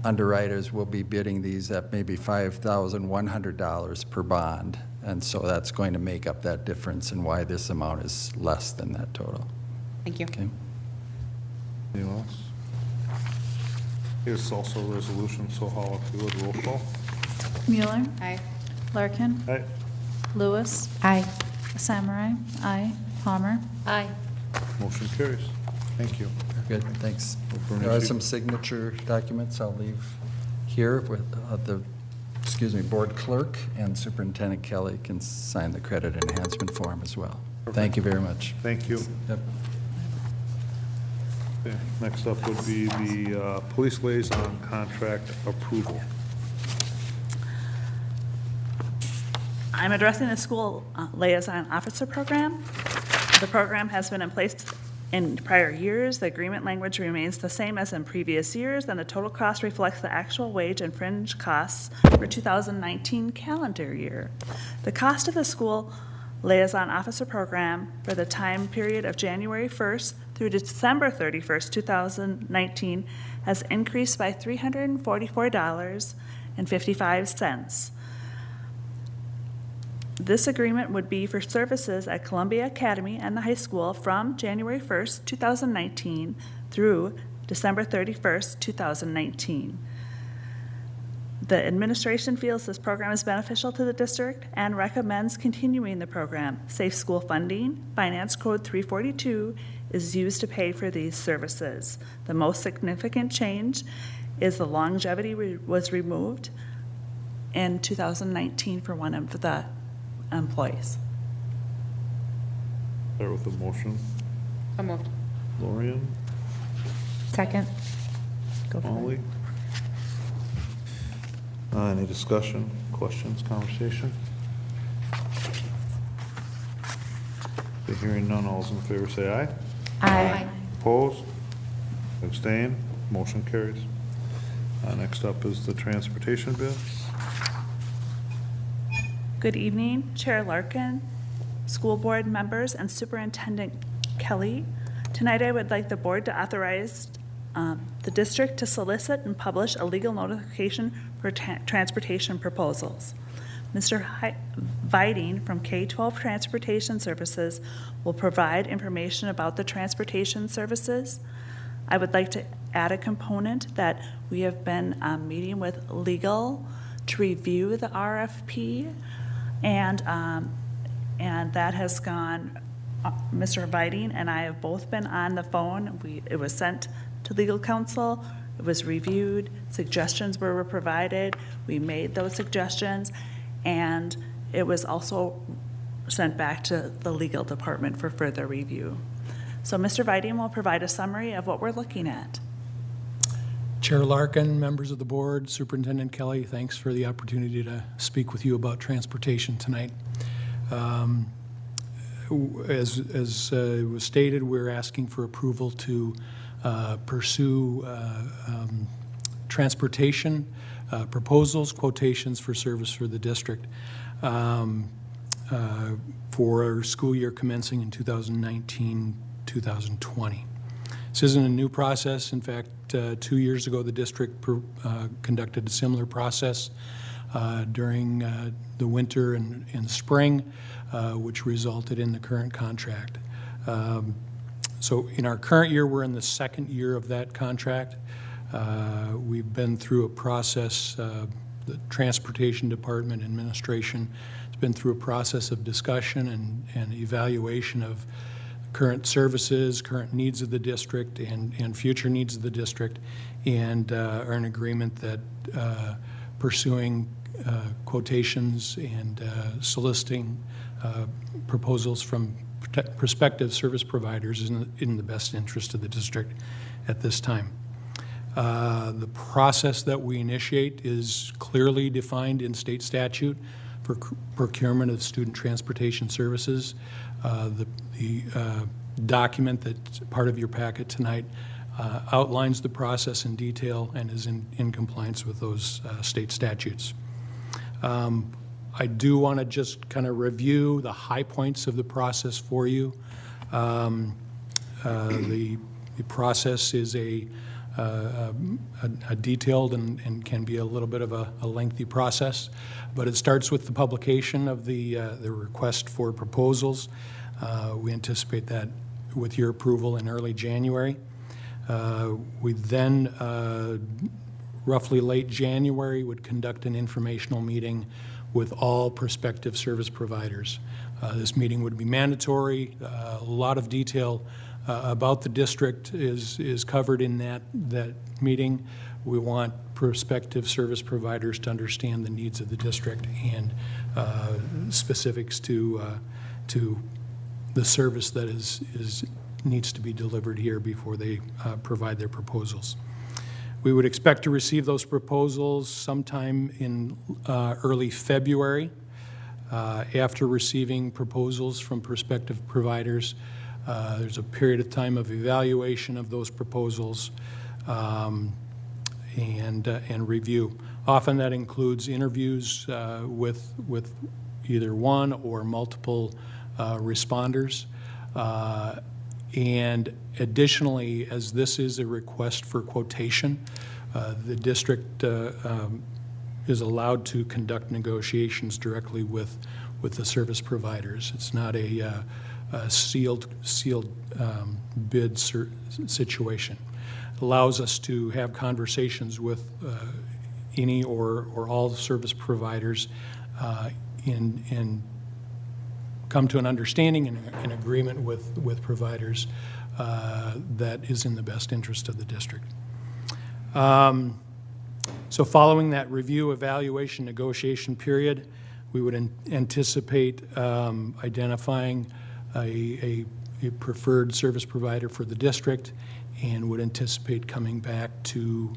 Underwriters will be bidding these at maybe $5,100 per bond. And so that's going to make up that difference and why this amount is less than that total. thank you. Okay. Anyone else? Here's also a resolution, so how to do it, roll call. Mueller, Aye. Larkin, Aye. Lewis, Aye. Samurai, aye, Palmer. Aye. Motion carries. Thank you. Good, thanks. We'll There are furnish you- some signature documents I'll leave here with the board clerk and Superintendent Kelly can sign the credit enhancement form as well. Thank you very much. Thank you. Yep. Okay, next up would be the police liaison contract approval. I'm addressing the school liaison officer program. The program has been in place in prior years. The agreement language remains the same as in previous years, and the total cost reflects the actual wage and fringe costs for 2019 calendar year. The cost of the school liaison officer program for the time period of January 1st through December 31st, 2019 has increased by $344.55. This agreement would be for services at Columbia Academy and the high school from January 1st, 2019 through December 31st, 2019. The administration feels this program is beneficial to the district and recommends continuing the program. Safe school funding, Finance Code 342, is used to pay for these services. The most significant change is the longevity was removed in 2019 for one of the employees. Start with the motion. So moved. Lorian, Second. Go for it. Molly. Any discussion, questions, conversation? Okay, hearing none, all's in favor say aye. Aye. Opposed? Abstain? Motion carries. Next up is the transportation bids. Good evening, Chair Larkin, school board members, and Superintendent Kelly. Tonight, I would like the board to authorize the district to solicit and publish a legal notification for transportation proposals. Mr. Viding from K-12 Transportation Services will provide information about the transportation services. I would like to add a component that we have been meeting with legal to review the RFP, and that has gone. Mr. Viding and I have both been on the phone. It was sent to legal counsel. It was reviewed. Suggestions were provided. We made those suggestions, and it was also sent back to the legal department for further review. So Mr. Viding will provide a summary of what we're looking at. Chair Larkin, members of the board, Superintendent Kelly, thanks for the opportunity to speak with you about transportation tonight. As was stated, we're asking for approval to pursue transportation proposals, quotations for service for the district for our school year commencing in 2019-2020. This isn't a new process. In fact, 2 years ago, the district conducted a similar process during the winter and spring, which resulted in the current contract. So in our current year, we're in the second year of that contract. We've been through a process, the Transportation Department administration has been through a process of discussion and evaluation of current services, current needs of the district, and future needs of the district, and are in agreement that pursuing quotations and soliciting proposals from prospective service providers is in the best interest of the district at this time. The process that we initiate is clearly defined in state statute for procurement of student transportation services. The document that's part of your packet tonight outlines the process in detail and is in compliance with those state statutes. I do want to just kind of review the high points of the process for you. The process is a detailed and can be a little bit of a lengthy process, but it starts with the publication of the request for proposals. We anticipate that with your approval in early January. We then, roughly late January, would conduct an informational meeting with all prospective service providers. This meeting would be mandatory. A lot of detail about the district is covered in that meeting We want prospective service providers to understand the needs of the district and specifics to the service that needs to be delivered here before they provide their proposals. We would expect to receive those proposals sometime in early February. After receiving proposals from prospective providers, there's a period of time of evaluation of those proposals and review. Often that includes interviews with either one or multiple responders. And additionally, as this is a request for quotation, the district is allowed to conduct negotiations directly with the service providers. It's not a sealed bid situation. It allows us to have conversations with any or all service providers and come to an understanding and an agreement with providers that is in the best interest of the district. So following that review, evaluation, negotiation period, we would anticipate identifying a preferred service provider for the district and would anticipate coming back to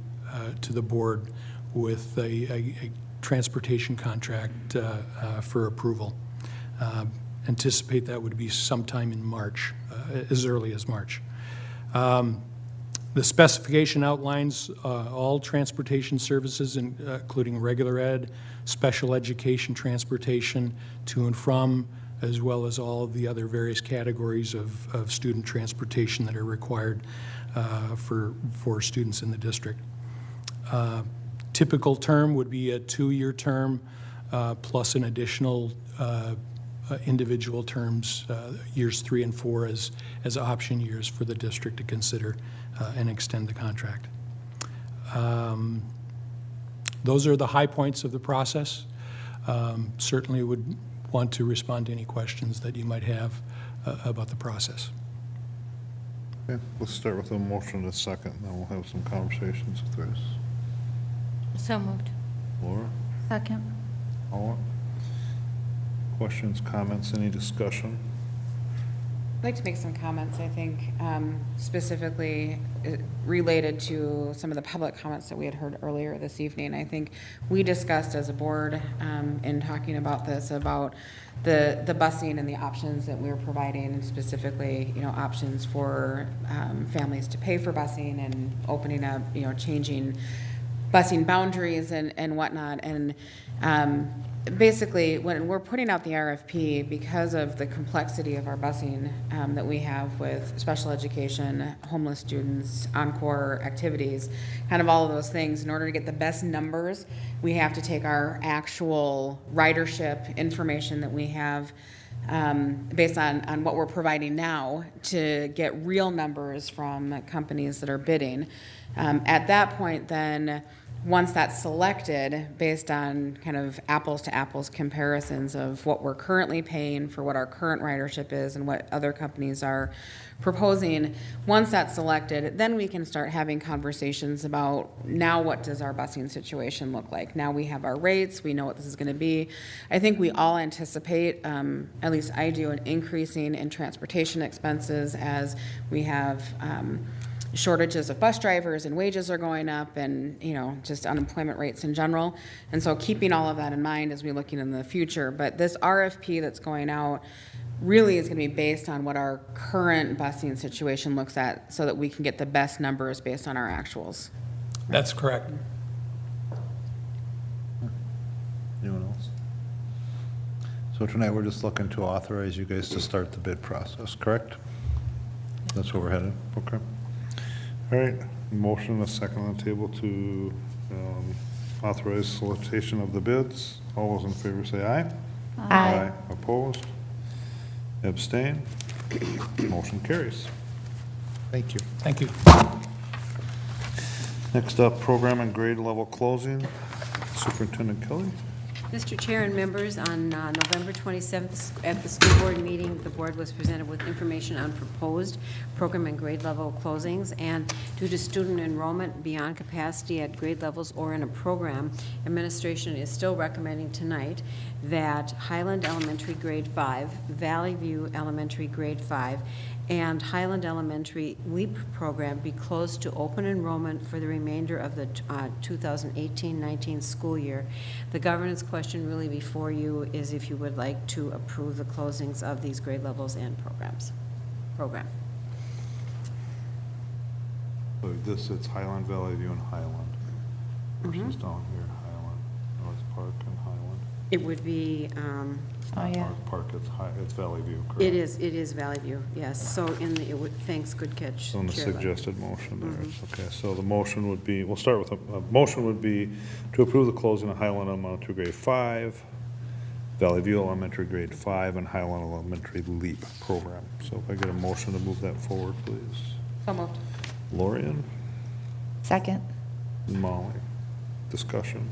the board with a transportation contract for approval. Anticipate that would be sometime in March, as early as March. The specification outlines all transportation services, including regular ed, special education transportation to and from, as well as all of the other various categories of student transportation that are required for students in the district. Typical term would be a 2-year term plus an additional individual terms, years 3 and 4 as option years for the district to consider and extend the contract. Those are the high points of the process. Certainly would want to respond to any questions that you might have about the process. Okay, let's start with a motion in a second, then we'll have some conversations if there's. So moved. Laura? Second. Paula? Questions, comments, any discussion? I'd like to make some comments, I think, specifically related to some of the public comments that we had heard earlier this evening. I think we discussed as a board in talking about this, about the busing and the options that we were providing, and specifically, options for families to pay for busing and opening up, changing busing boundaries and whatnot. And basically, when we're putting out the RFP, because of the complexity of our busing that we have with special education, homeless students, encore activities, kind of all of those things, in order to get the best numbers, we have to take our actual ridership information that we have based on what we're providing now to get real numbers from companies that are bidding. At that point, then, once that's selected based on kind of apples to apples comparisons of what we're currently paying for what our current ridership is and what other companies are proposing, once that's selected, then we can start having conversations about now what does our busing situation look like. Now we have our rates, we know what this is going to be. I think we all anticipate, at least I do, an increasing in transportation expenses as we have shortages of bus drivers and wages are going up and, just unemployment rates in general. And so keeping all of that in mind as we're looking in the future. But this RFP that's going out really is going to be based on what our current busing situation looks at so that we can get the best numbers based on our actuals. That's correct. Anyone else? So tonight, we're just looking to authorize you guys to start the bid process, correct? That's where we're headed? Okay. All right, motion and a second on the table to authorize solicitation of the bids. All those in favor say aye. Aye. Opposed? Abstain? Motion carries. Thank you. Thank you. Next up, program and grade level closing. Superintendent Kelly. Mr. Chair and members, on November 27th, at the school board meeting, the board was presented with information on proposed program and grade level closings, and due to student enrollment beyond capacity at grade levels or in a program, administration is still recommending tonight that Highland Elementary Grade 5, Valley View Elementary Grade 5, and Highland Elementary LEAP program be closed to open enrollment for the remainder of the 2018-19 school year. The governance question really before you is if you would like to approve the closings of these grade levels and program. So this, it's Highland, Valley View, and Highland. Which is down here, Highland, North Park and Highland. It would be, Oh, yeah. North Park, it's Valley View, correct? it is Valley View, yes. So thanks, good catch. So in the Chair Lett. suggested motion there, okay, so the motion would be, we'll start with, a motion would be to approve the closing of Highland Elementary Grade 5, Valley View Elementary Grade 5, and Highland Elementary LEAP program. So if I get a motion to move that forward, please. So moved. Lorian, Second. Molly, discussion.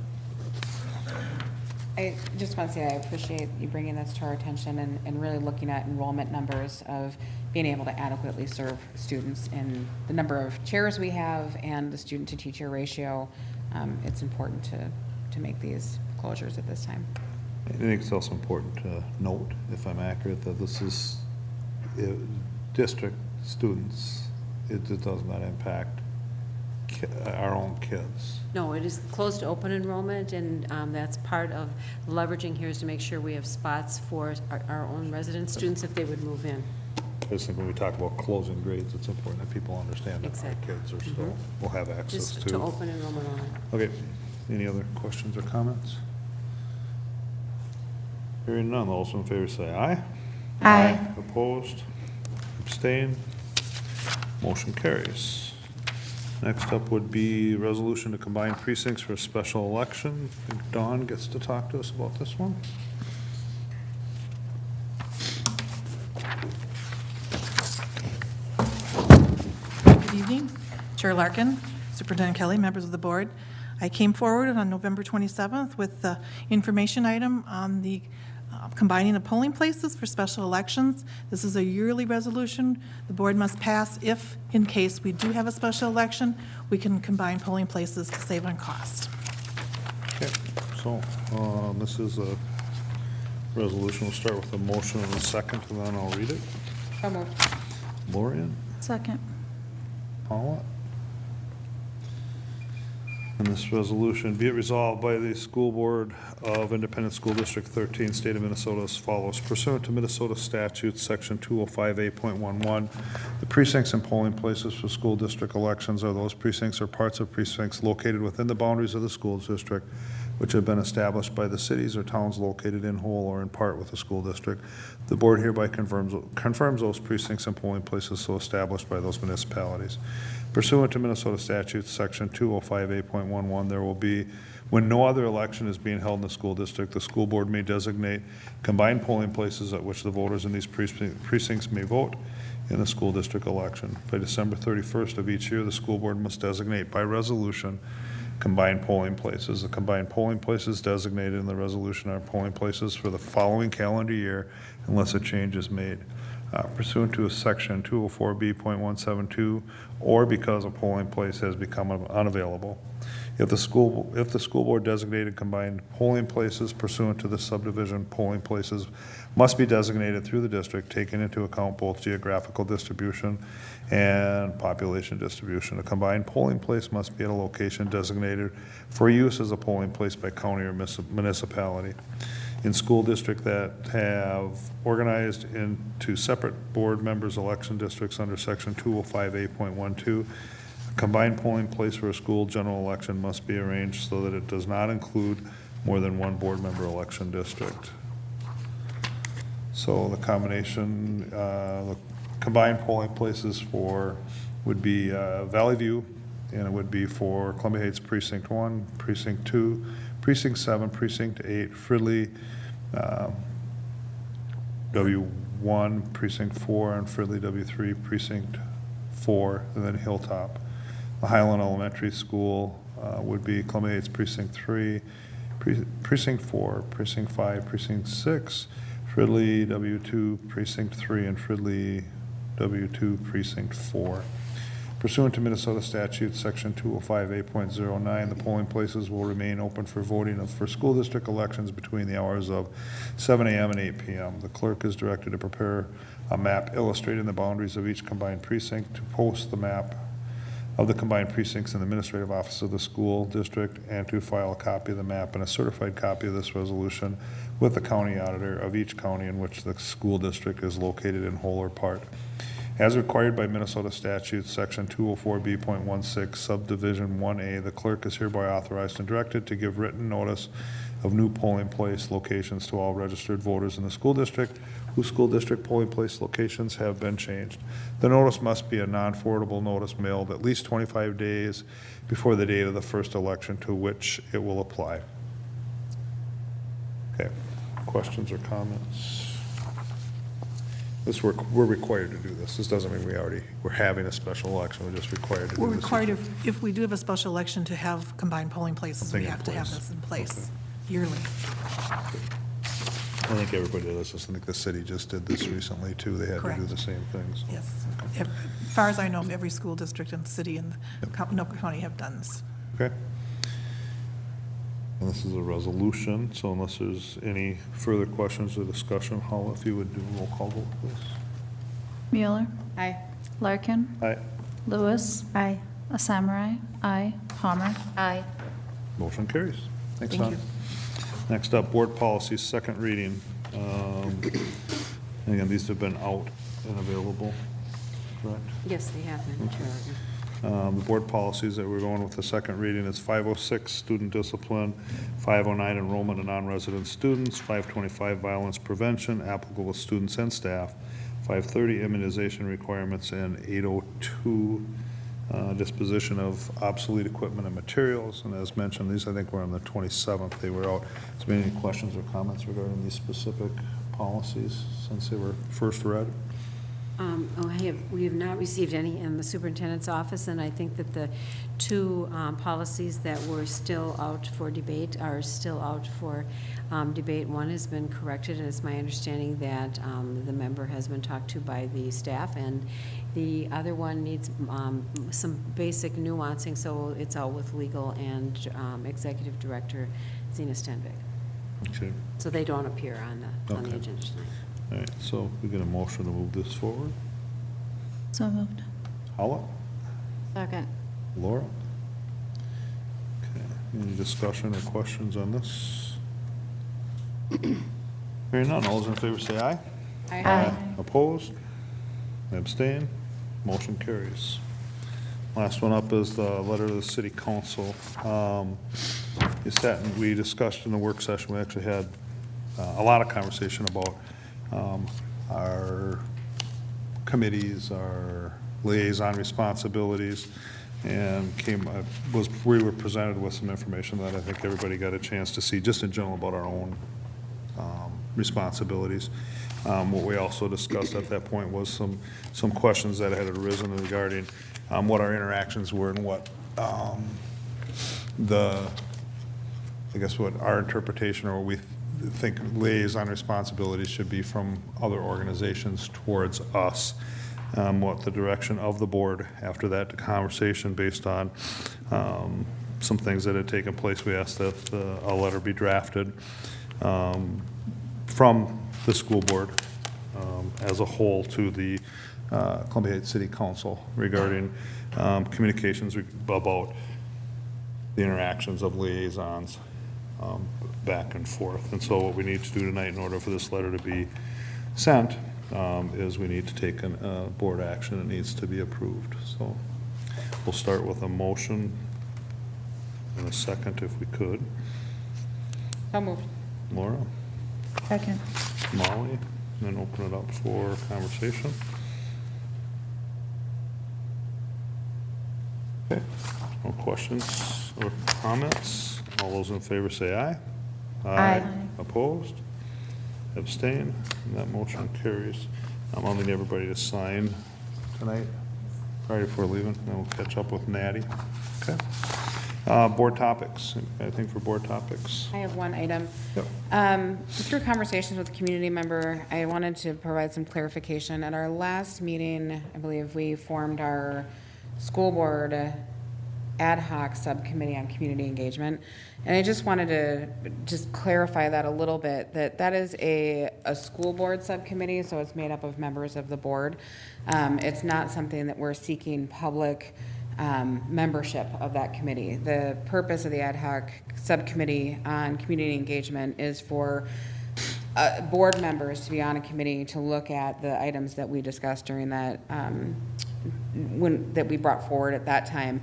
I just want to say I appreciate you bringing this to our attention and really looking at enrollment numbers of being able to adequately serve students and the number of chairs we have and the student-to-teacher ratio. It's important to make these closures at this time. I think it's also important to note, if I'm accurate, that this is district students. It does not impact our own kids. No, it is closed to open enrollment, and that's part of leveraging here is to make sure we have spots for our own resident students if they would move in. I just think when we talk about closing grades, it's important that people understand that our Exactly. kids are still, will have access Just to open enrollment only. Okay, any other questions or comments? Hearing none, all those in favor say aye. Aye. Opposed? Abstained? Motion carries. Next up would be resolution to combine precincts for a special election. I think Dawn gets to talk to us about this one. Good evening, Chair Larkin, Superintendent Kelly, members of the board. I came forward on November 27th with the information item on the combining of polling places for special elections. This is a yearly resolution the board must pass if, in case we do have a special election, we can combine polling places to save on cost. Okay, so this is a resolution. We'll start with a motion and a second, and then I'll read it. So moved. Lorian, Second. Paula. And this resolution, be it resolved by the School Board of Independent School District 13, State of Minnesota as follows. Pursuant to Minnesota statutes, Section 205A.11, the precincts and polling places for school district elections are those precincts or parts of precincts located within the boundaries of the school district which have been established by the cities or towns located in whole or in part with the school district. The board hereby confirms those precincts and polling places so established by those municipalities. Pursuant to Minnesota statutes, Section 205A.11, there will be, when no other election is being held in the school district, the school board may designate combined polling places at which the voters in these precincts may vote in the school district election. By December 31st of each year, the school board must designate by resolution combined polling places. The combined polling places designated in the resolution are polling places for the following calendar year unless a change is made. Pursuant to a section 204B.172, or because a polling place has become unavailable. If the school board designated combined polling places pursuant to the subdivision, polling places must be designated through the district, taking into account both geographical distribution and population distribution. A combined polling place must be at a location designated for use as a polling place by county or municipality. In school districts that have organized into separate board members' election districts under Section 205A.12, a combined polling place for a school general election must be arranged so that it does not include more than one board member election district. So the combination, the combined polling places would be Valley View, and it would be for Columbia Heights Precinct 1, Precinct 2, Precinct 7, Precinct 8, Fridley, W1, Precinct 4, and Fridley W3, Precinct 4, and then Hilltop. The Highland Elementary School would be Columbia Heights Precinct 3, Precinct 4, Precinct 5, Precinct 6, Fridley W2, Precinct 3, and Fridley W2, Precinct 4. Pursuant to Minnesota statute, section 205A.09, the polling places will remain open for voting for school district elections between the hours of 7 a.m. and 8 p.m. The clerk is directed to prepare a map illustrating the boundaries of each combined precinct, to post the map of the combined precincts in the administrative office of the school district, and to file a copy of the map and a certified copy of this resolution with the county auditor of each county in which the school district is located in whole or part. As required by Minnesota statute, section 204B.16, subdivision 1A, the clerk is hereby authorized and directed to give written notice of new polling place locations to all registered voters in the school district whose school district polling place locations have been changed. The notice must be a non-forwardable notice mailed at least 25 days before the date of the first election to which it will apply. Okay, questions or comments? We're required to do this. This doesn't mean we're having a special election. We're just required to do this. We're required, if we do have a special election, to have combined polling places. We have to have this in place yearly. I think everybody does this. I think the city just did this recently, too. They had to do the same things. Yes. As far as I know, every school district and city in Anoka County have done this. Okay. And this is a resolution, so unless there's any further questions or discussion, Hall, if you would do a roll call vote, please. Mueller. Aye. Larkin. Aye. Lewis. Aye. Samurai. Aye. Palmer. Aye. Motion carries. Thanks, Thank Don. you. Next up, board policies, second reading. And again, these have been out and available, correct? Yes, they have been, Chair. The board policies that we're going with the second reading is 506, student discipline, 509, enrollment of non-resident students, 525, violence prevention, applicable to students and staff, 530, immunization requirements, and 802, disposition of obsolete equipment and materials. And as mentioned, these, I think, were on the 27th. They were out. Is there any questions or comments regarding these specific policies since they were first read? We have not received any in the superintendent's office, and I think that the two policies that were still out for debate are still out for debate. One has been corrected, and it's my understanding that the member has been talked to by the staff, and the other one needs some basic nuancing, so it's out with legal and executive director Zena Stenvik. Okay. So they don't appear on the agenda tonight. All right, so we get a motion to move this forward. So moved. Holla? Second. Laura? Okay, any discussion or questions on this? Hearing none, all those in favor say aye. Aye. Opposed? Abstain? Motion carries. Last one up is the letter to the city council. We discussed in the work session, we actually had a lot of conversation about our committees, our liaison responsibilities, and we were presented with some information that I think everybody got a chance to see, just in general about our own responsibilities. What we also discussed at that point was some questions that had arisen regarding what our interactions were and what what our interpretation or we think liaison responsibilities should be from other organizations towards us, what the direction of the board after that conversation based on some things that had taken place. We asked that a letter be drafted from the school board as a whole to the Columbia Heights City Council regarding communications about the interactions of liaisons back and forth. And so what we need to do tonight in order for this letter to be sent is we need to take a board action. It needs to be approved. So we'll start with a motion and a second if we could. So moved. Laura? Second. Molly? And then open it up for conversation. Okay, no questions or comments? All those in favor say aye. Aye. Opposed? Abstain? And that motion carries. I'll need everybody to sign tonight, right before leaving, then we'll catch up with Natty. Okay. Board topics, anything for board topics? I have one item. Yep. Through conversations with a community member, I wanted to provide some clarification. At our last meeting, I believe we formed our school board ad hoc subcommittee on community engagement. And I just wanted to just clarify that a little bit, that is a school board subcommittee, so it's made up of members of the board. It's not something that we're seeking public membership of that committee. The purpose of the ad hoc subcommittee on community engagement is for board members to be on a committee to look at the items that we discussed during that that we brought forward at that time,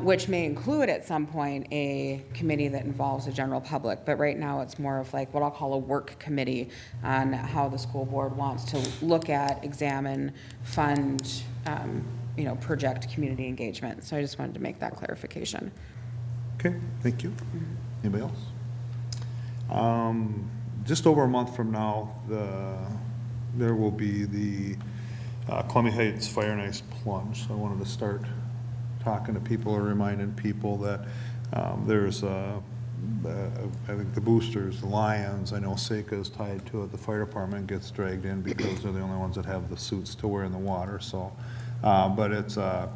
which may include at some point a committee that involves the general public. But right now it's more of like what I'll call a work committee on how the school board wants to look at, examine, fund, project community engagement. So I just wanted to make that clarification. Okay, thank you. Anybody else? Just over a month from now, there will be the Columbia Heights Fire and Ice Plunge. So I wanted to start talking to people or reminding people that there's, I think the boosters, the Lions, I know Seika is tied to it. The fire department gets dragged in because they're the only ones that have the suits to wear in the water. So, but it's a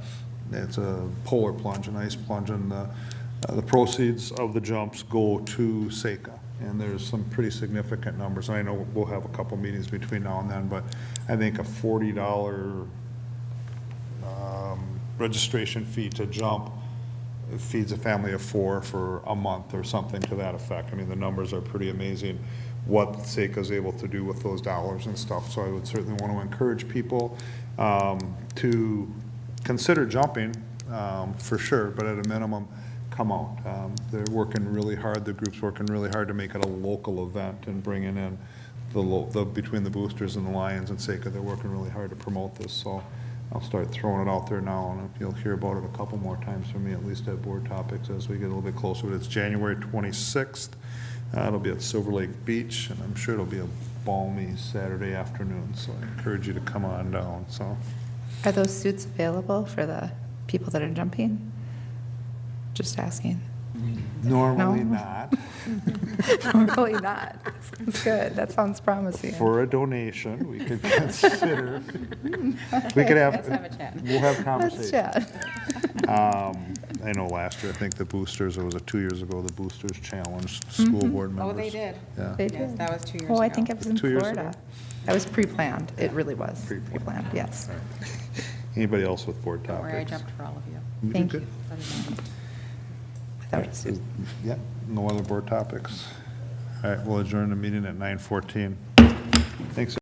polar plunge, an ice plunge, and the proceeds of the jumps go to Seika. And there's some pretty significant numbers. I know we'll have a couple meetings between now and then, but I think a $40 registration fee to jump feeds a family of 4 for a month or something to that effect. I mean, the numbers are pretty amazing what Seika is able to do with those dollars and stuff. So I would certainly want to encourage people to consider jumping for sure, but at a minimum, come out. They're working really hard. The group's working really hard to make it a local event and bringing in between the boosters and the Lions and Seika. They're working really hard to promote this. So I'll start throwing it out there now, and you'll hear about it a couple more times from me, at least at board topics as we get a little bit closer. But it's January 26th. It'll be at Silver Lake Beach, and I'm sure it'll be a balmy Saturday afternoon. So I encourage you to come on down. So, Are those suits available for the people that are jumping? Just asking. normally No? not. Normally not. That's good. That sounds promising. For a donation, we could consider, we could have. Let's have a chat. We'll have Let's conversation. chat. I know last year, I think the boosters, or was it 2 years ago, the boosters challenged school board members. Oh, they did. Yeah. They Yes, did. that was 2 years Oh, I ago. think it was in 2 years Florida. ago? That was pre-planned. It really was. Pre-planned. Pre-planned, yes. Anybody else with board Don't topics? worry, I jumped for all of you. You did Thank good. you. Let me know. I thought it was- Yeah, no other board topics. All right, we'll adjourn the meeting at 9:14. Thanks.